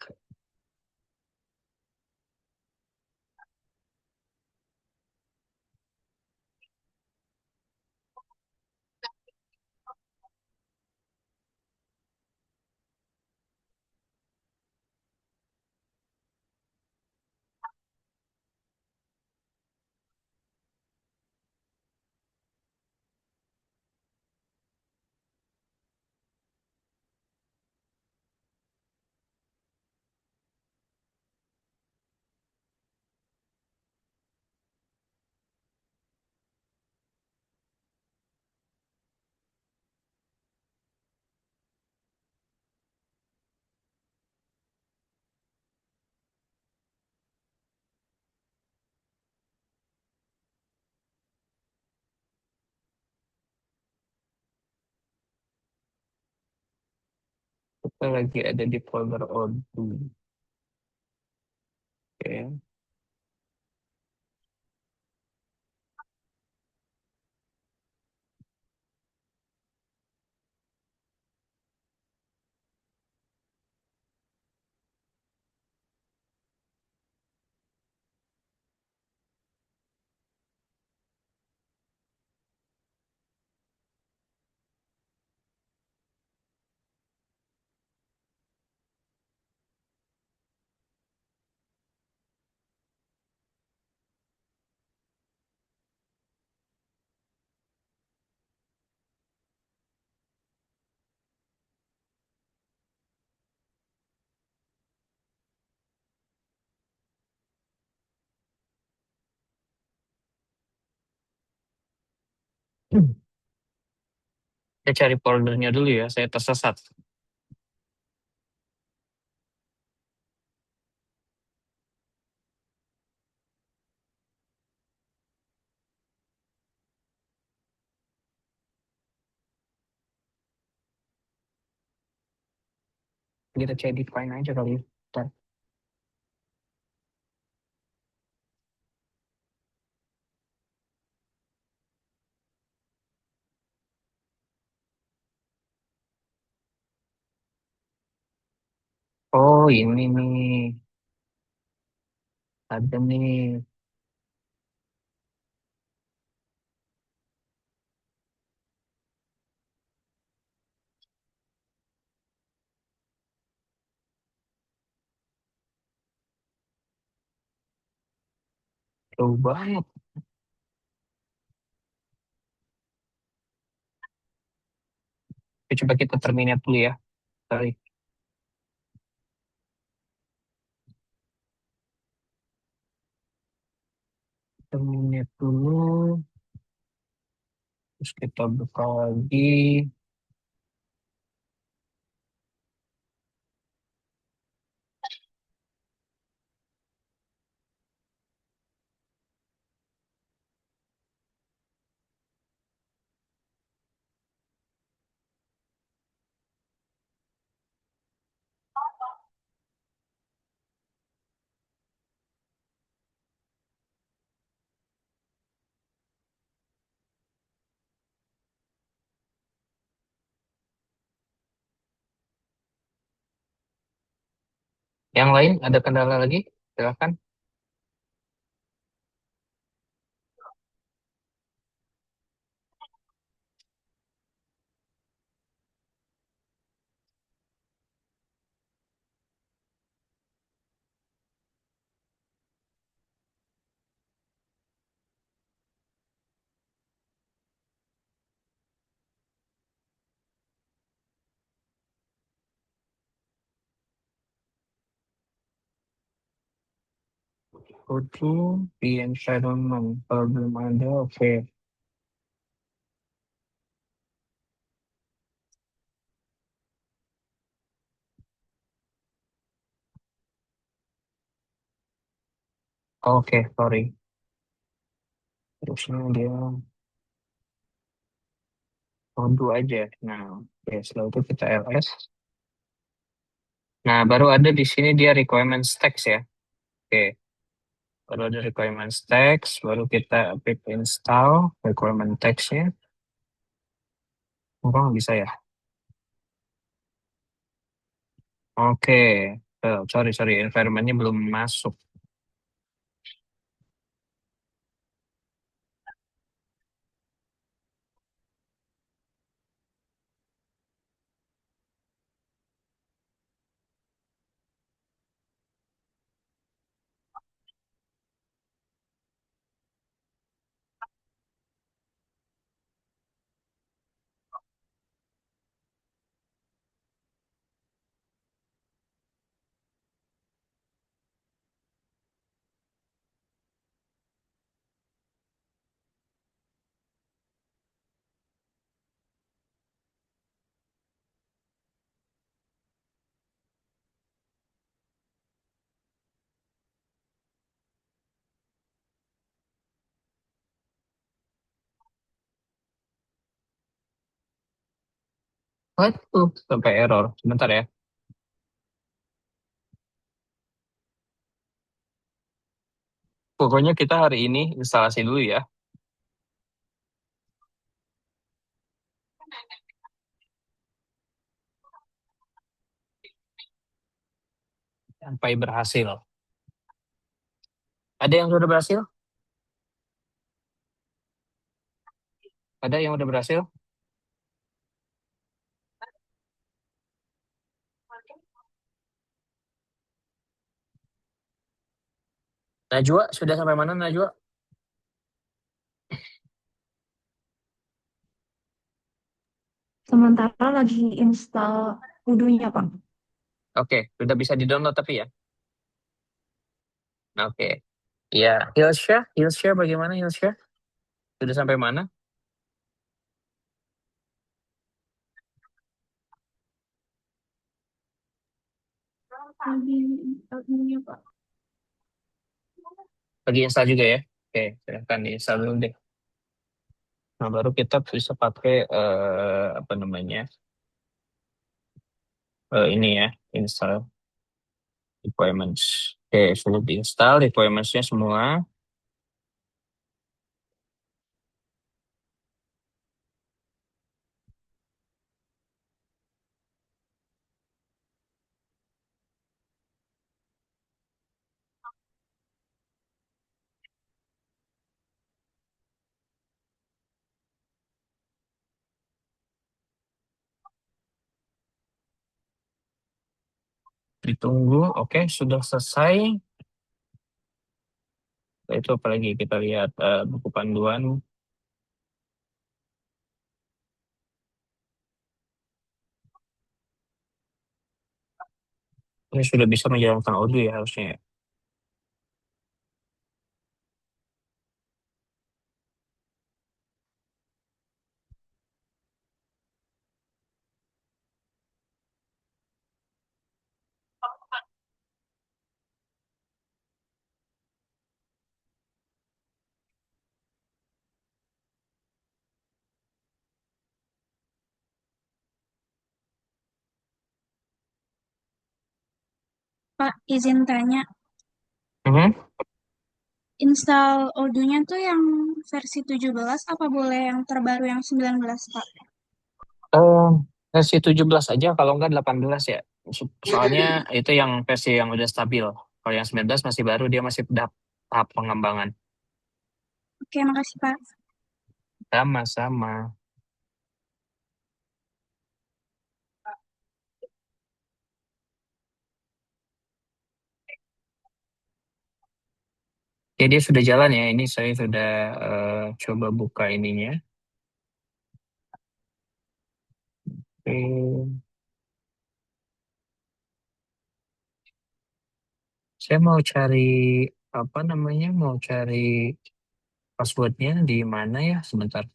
Kita lagi ada di folder Odoo. Oke. Saya cari foldernya dulu ya, saya tersesat. Kita cari define aja kali ya. Bentar. Oh ini nih, ada nih. Jauh banget. Oke, coba kita terminate dulu ya. Sorry. Terminate dulu. Terus kita buka lagi. Yang lain ada kendala lagi? Silakan. Go to the environment. Kalau belum ada, oke. Oke, sorry. Terusnya dia Odoo aja. Nah, oke, setelah itu kita ls. Nah, baru ada di sini dia requirements text ya. Oke, baru ada requirements text, baru kita pip install requirement text-nya. Oh, nggak bisa ya? Oke, sorry, environment-nya belum masuk. Waduh, sampai error. Sebentar ya. Pokoknya kita hari ini instalasi dulu ya, sampai berhasil. Ada yang sudah berhasil? Ada yang sudah berhasil? Najwa, sudah sampai mana Najwa? Sementara lagi install Udunya, Pak. Oke, sudah bisa di-download tapi ya. Oke. Ya, Hillshare bagaimana Hillshare? Sudah sampai mana? Lagi install Udunya, Pak. Lagi install juga ya? Oke, silahkan di-install dulu deh. Nah, baru kita bisa pakai apa namanya? Ini ya, install requirements. Oke, sudah diinstal requirements-nya semua. Ditunggu. Oke, sudah selesai. Setelah itu apalagi kita lihat buku panduan. Ini sudah bisa menjalankan audio ya harusnya ya. Pak, izin tanya, Mhm. install Odoo-nya tuh yang versi 17 apa boleh yang terbaru yang 19, Pak? Eh, versi 17 aja kalau enggak 18 ya. Soalnya itu yang versi yang udah stabil. Kalau yang 19 masih baru, dia masih tahap pengembangan. Oke, makasih, Pak. Sama-sama. Ya dia sudah jalan ya. Ini saya sudah coba buka ininya. Oke. Saya mau cari apa namanya? Mau cari passwordnya di mana ya? Sebentar.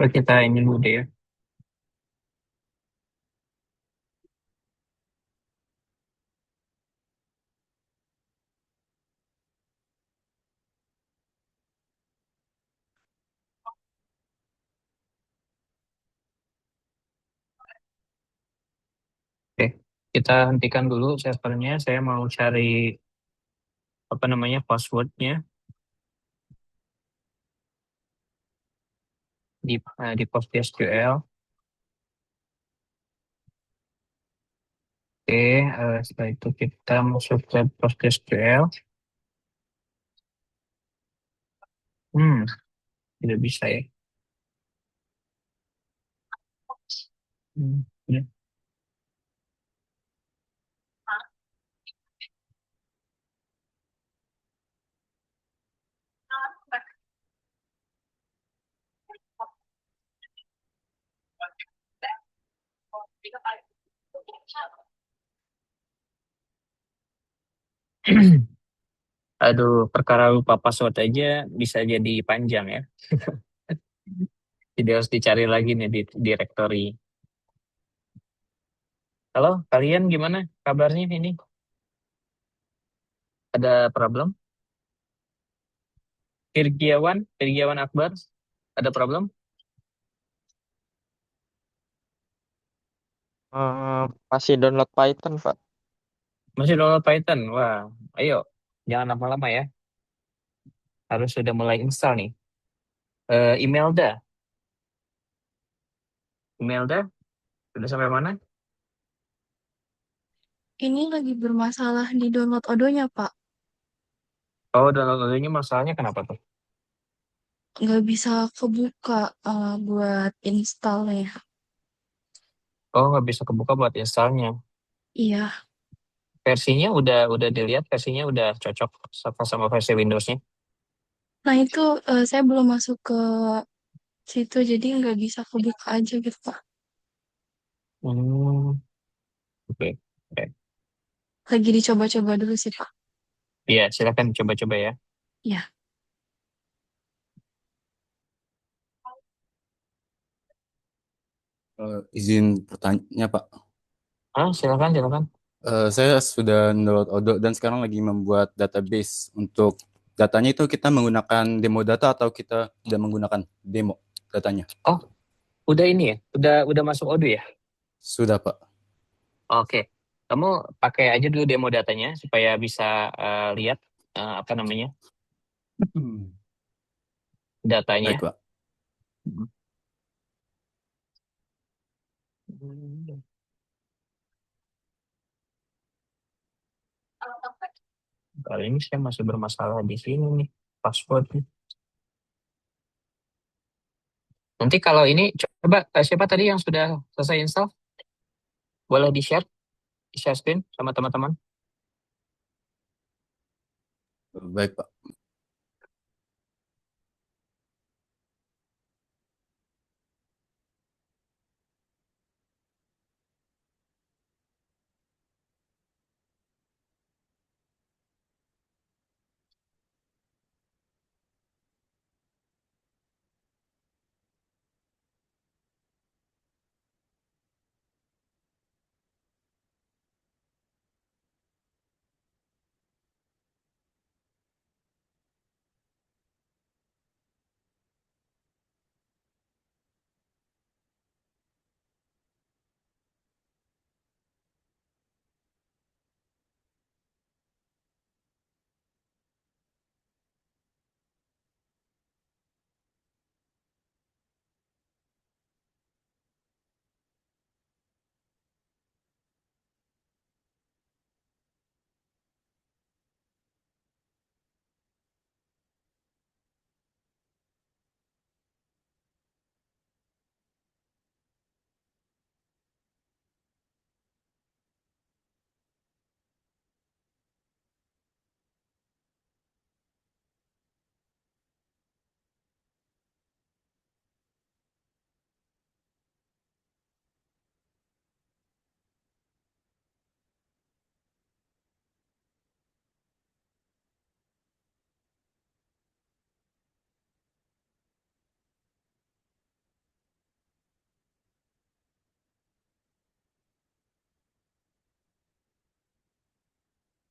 Coba kita ini dulu deh ya. Kita hentikan dulu servernya. Saya mau cari apa namanya passwordnya di PostgreSQL. Oke, setelah itu kita masuk ke PostgreSQL. Hmm, tidak bisa ya. Ya. Aduh, perkara lupa password aja bisa jadi panjang ya. Jadi harus dicari lagi nih di directory. Halo, kalian gimana kabarnya ini? Ada problem? Virgiawan Akbar, ada problem? Masih download Python, Pak. Masih download Python? Wah, ayo, jangan lama-lama ya. Harus sudah mulai install nih. Imelda, Imelda, sudah sampai mana? Ini lagi bermasalah di download Odonya, Pak. Oh, download-nya masalahnya kenapa tuh? Nggak bisa kebuka buat installnya. Oh, nggak bisa kebuka buat installnya. Iya. Versinya udah dilihat, versinya udah cocok sama versi Windowsnya. Nah, itu saya belum masuk ke situ, jadi nggak bisa kebuka aja gitu, Pak. Hmm, oke. Oke. Lagi dicoba-coba dulu sih, Pak. Iya, silakan coba-coba ya. Iya. Izin bertanya, Pak. Silakan, silakan. Saya sudah download Odoo dan sekarang lagi membuat database. Untuk datanya itu kita menggunakan demo data atau kita tidak menggunakan demo datanya? Oh, udah ini ya? Udah masuk Odoo ya? Sudah, Pak. Oke. Kamu pakai aja dulu demo datanya supaya bisa lihat apa namanya Baik, datanya. Pak. Kali ini saya masih bermasalah di sini nih, passwordnya. Nanti kalau ini coba siapa tadi yang sudah selesai install? Boleh di share screen sama teman-teman. Baik, Pak.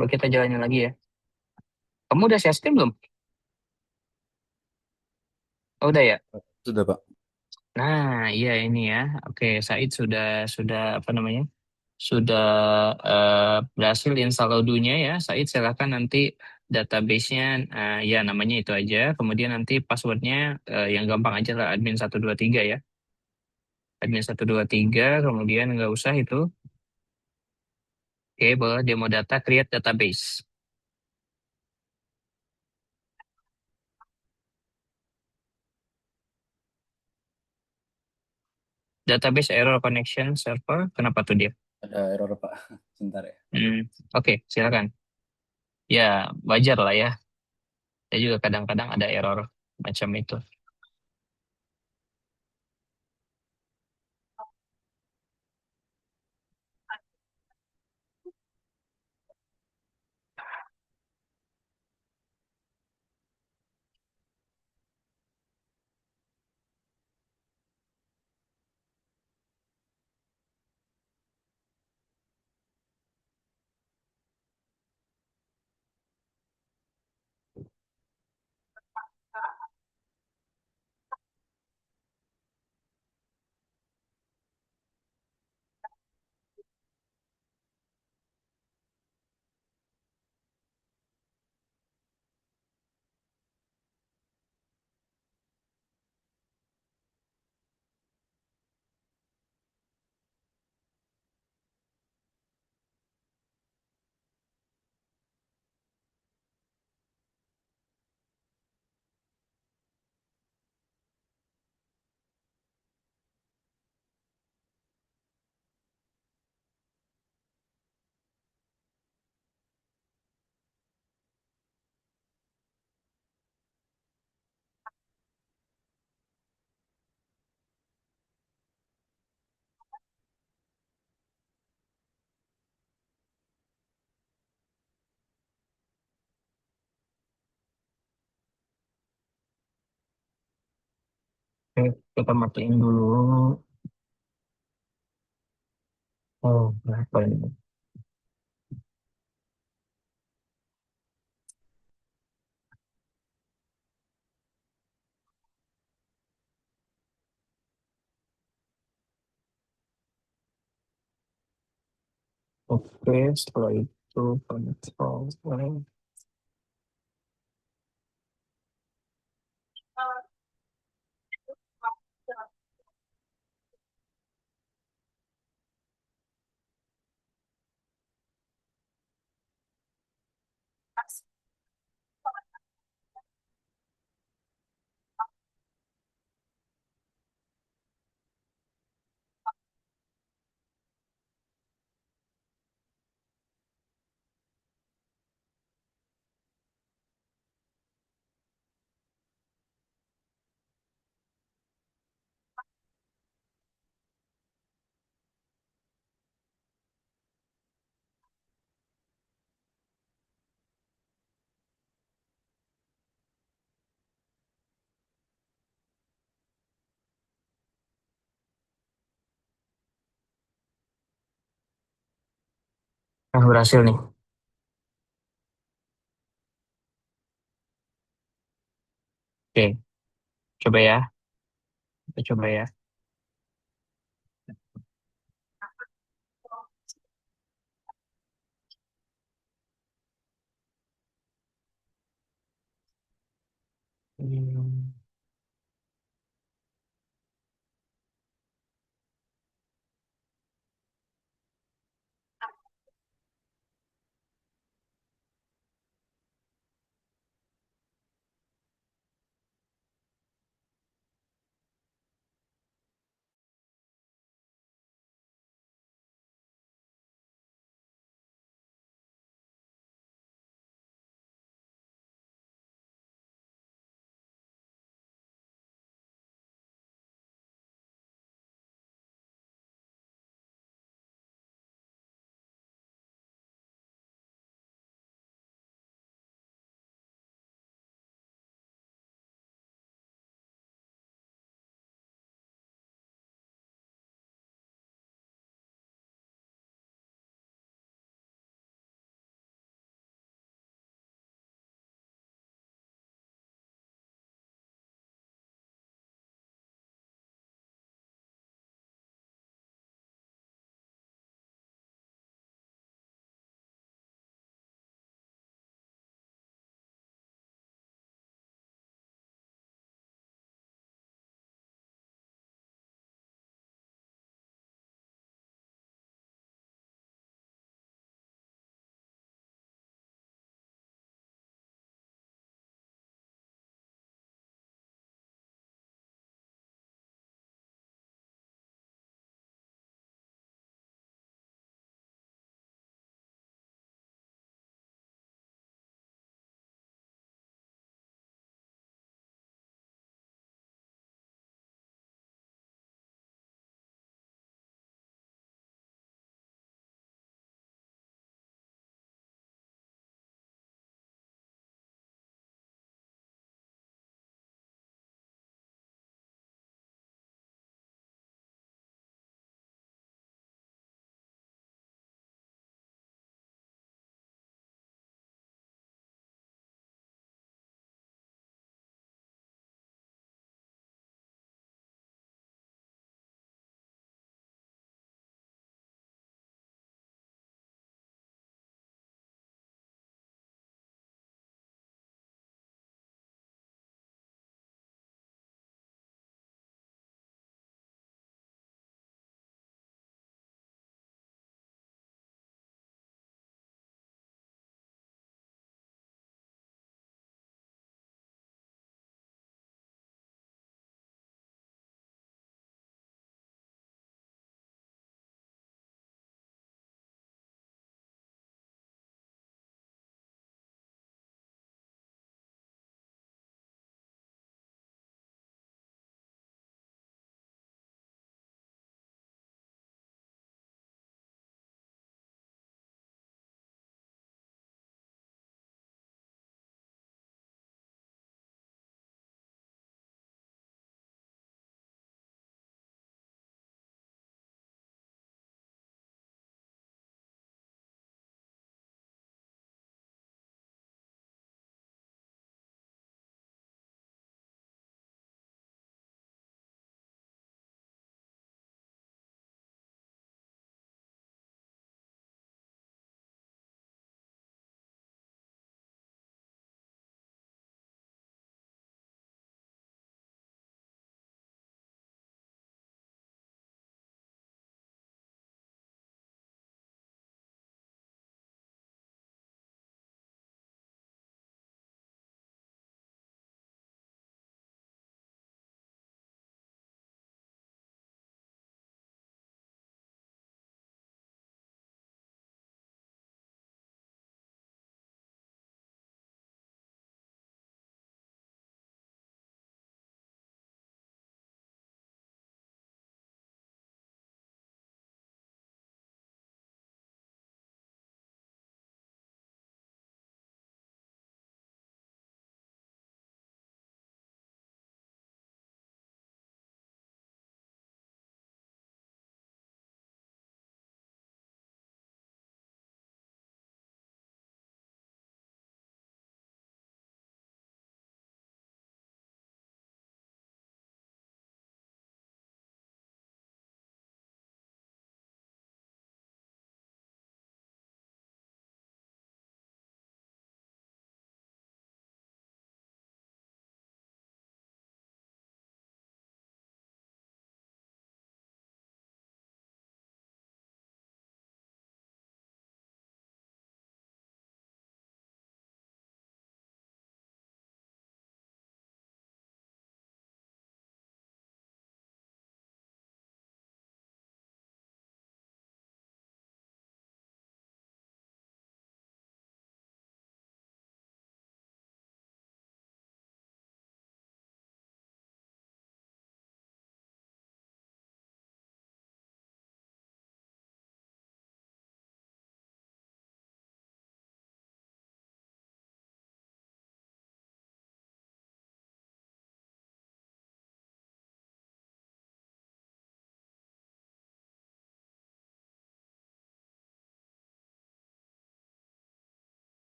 Coba kita jalanin lagi ya. Kamu udah share screen belum? Oh, udah ya? Sudah, Pak. Nah, iya ini ya. Oke, Said sudah apa namanya? sudah berhasil install Odoo-nya ya, Said silakan nanti database-nya ya namanya itu aja. Kemudian nanti passwordnya yang gampang aja lah admin 123 ya. Admin 123 kemudian nggak usah itu. Oke, boleh demo data create database. Database error connection server. Kenapa tuh dia? Ada error Pak. Sebentar ya. Oke, silakan. Ya, wajar lah ya. Saya juga kadang-kadang ada error macam itu. Oke, kita matiin dulu. Oh, berapa ini? Oke, setelah itu kontrol. Nah, berhasil nih. Oke, coba ya. Kita coba ya. Hmm.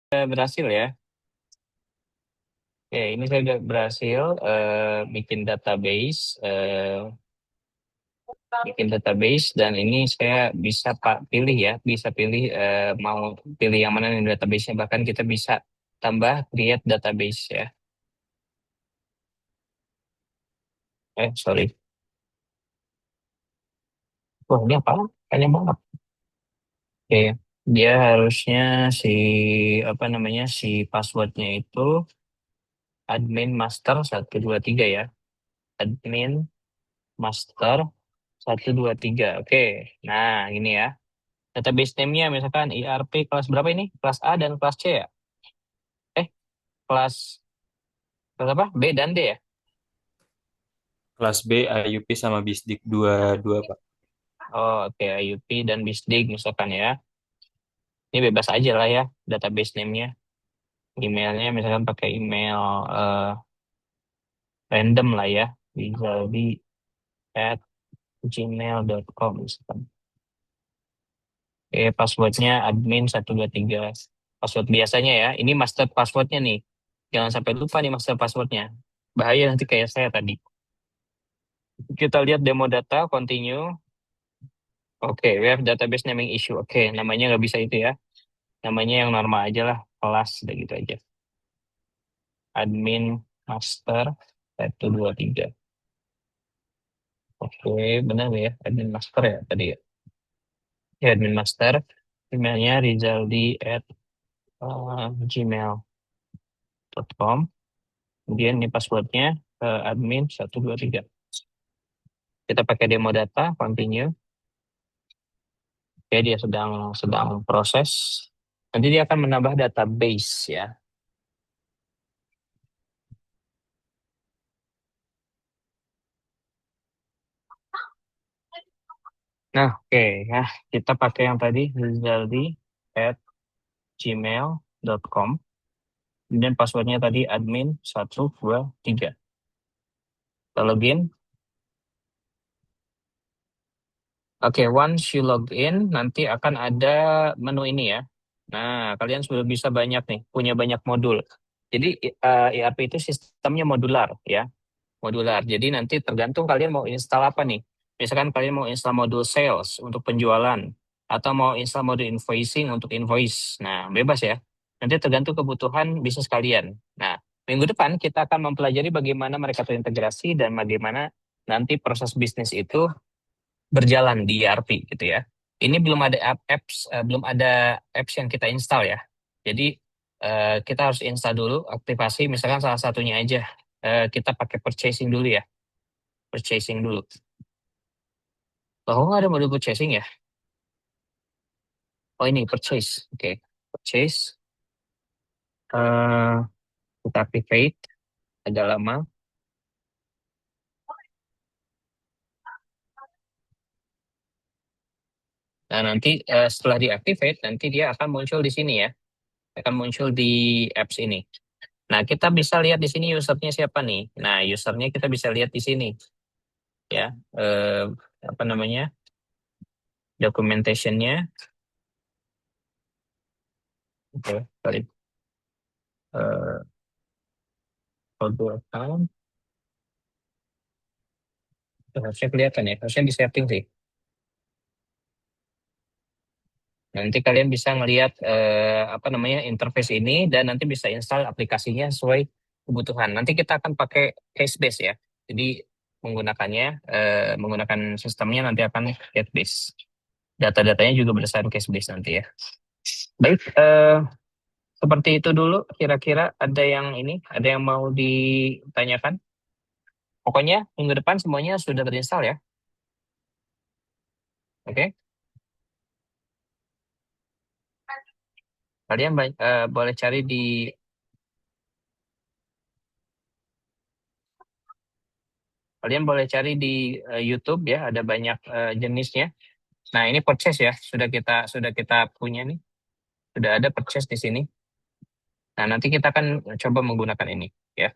berhasil ya. Oke, ini saya udah berhasil bikin database, dan ini saya bisa Pak pilih ya, bisa pilih mau pilih yang mana nih database-nya. Bahkan kita bisa tambah create database ya. Sorry. Wah, ini apa? Banyak banget. Oke, dia harusnya si apa namanya si passwordnya itu admin master 123 ya. Admin master 123. Oke. Nah, ini ya. Database name-nya misalkan ERP kelas berapa ini? Kelas A dan kelas C ya? Eh, kelas kelas apa? B dan D ya? Kelas B, IUP sama BISDIQ 22, Pak. Oh, oke. IUP dan BISDIQ misalkan ya. Ini bebas aja lah ya database name-nya. Emailnya misalkan pakai email random lah ya. Bisa di at gmail.com misalkan. Oke, passwordnya admin 123. Password biasanya ya. Ini master passwordnya nih. Jangan sampai lupa nih master passwordnya. Bahaya nanti kayak saya tadi. Kita lihat demo data, continue. Oke, we have database naming issue. Oke, namanya nggak bisa itu ya. Namanya yang normal aja lah. Kelas, udah gitu aja. Admin master 123. Oke, benar ya. Admin master ya tadi ya. Ya, admin master. Emailnya rizaldi@gmail.com. Kemudian ini passwordnya admin 123. Kita pakai demo data, continue. Oke, dia sedang proses. Nanti dia akan menambah database ya. Nah, oke ya. Kita pakai yang tadi, rizaldi@gmail.com. Kemudian passwordnya tadi admin 123. Kita login. Oke, once you log in, nanti akan ada menu ini ya. Nah, kalian sudah bisa banyak nih, punya banyak modul. Jadi ERP itu sistemnya modular ya. Modular. Jadi nanti tergantung kalian mau install apa nih. Misalkan kalian mau install modul sales untuk penjualan atau mau install modul invoicing untuk invoice. Nah, bebas ya. Nanti tergantung kebutuhan bisnis kalian. Nah, minggu depan kita akan mempelajari bagaimana mereka terintegrasi dan bagaimana nanti proses bisnis itu berjalan di ERP gitu ya. Ini belum ada apps yang kita install ya. Jadi kita harus install dulu, aktivasi misalkan salah satunya aja. Kita pakai purchasing dulu ya. Purchasing dulu. Nggak ada modul purchasing ya? Oh, ini purchase. Oke. Purchase. Eh, kita activate. Agak lama. Nah, nanti setelah diactivate, nanti dia akan muncul di sini ya. Akan muncul di apps ini. Nah, kita bisa lihat di sini usernya siapa nih. Nah, usernya kita bisa lihat di sini. Ya, apa namanya? Documentationnya. Oke, sorry. Auto account. Harusnya kelihatan ya. Harusnya di setting sih. Nanti kalian bisa ngelihat apa namanya interface ini dan nanti bisa install aplikasinya sesuai kebutuhan. Nanti kita akan pakai case base ya. Jadi menggunakan sistemnya nanti akan case base. Data-datanya juga berdasarkan case base nanti ya. Baik, seperti itu dulu. Kira-kira ada yang mau ditanyakan? Pokoknya minggu depan semuanya sudah terinstall ya. Oke. Kalian boleh cari di YouTube ya, ada banyak jenisnya. Nah, ini purchase ya, sudah kita punya nih. Sudah ada purchase di sini. Nah, nanti kita akan coba menggunakan ini ya.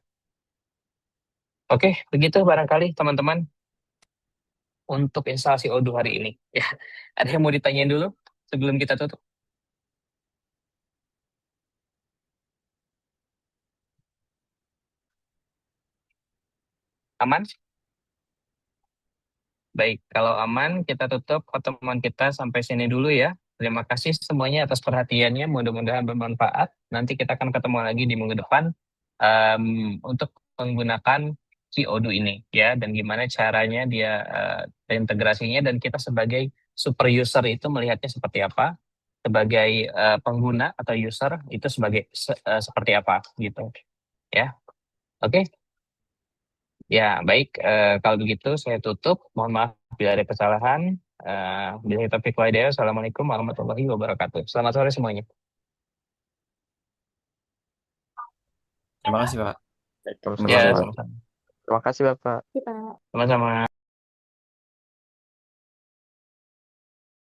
Oke, begitu barangkali teman-teman untuk instalasi Odoo hari ini. Ya, ada yang mau ditanyain dulu sebelum kita tutup? Aman? Baik, kalau aman kita tutup pertemuan kita sampai sini dulu ya. Terima kasih semuanya atas perhatiannya. Mudah-mudahan bermanfaat. Nanti kita akan ketemu lagi di minggu depan untuk menggunakan si Odoo ini ya, dan gimana caranya dia terintegrasinya, dan kita sebagai super user itu melihatnya seperti apa, sebagai pengguna atau user itu seperti apa gitu ya. Oke. Ya, baik. Kalau begitu saya tutup. Mohon maaf bila ada kesalahan. Billahi taufiq wal hidayah. Assalamualaikum warahmatullahi wabarakatuh. Selamat sore semuanya. Terima kasih, Pak. Waalaikumsalam, Ya, Pak. sama-sama. Terima kasih, Bapak. Kita Sama-sama.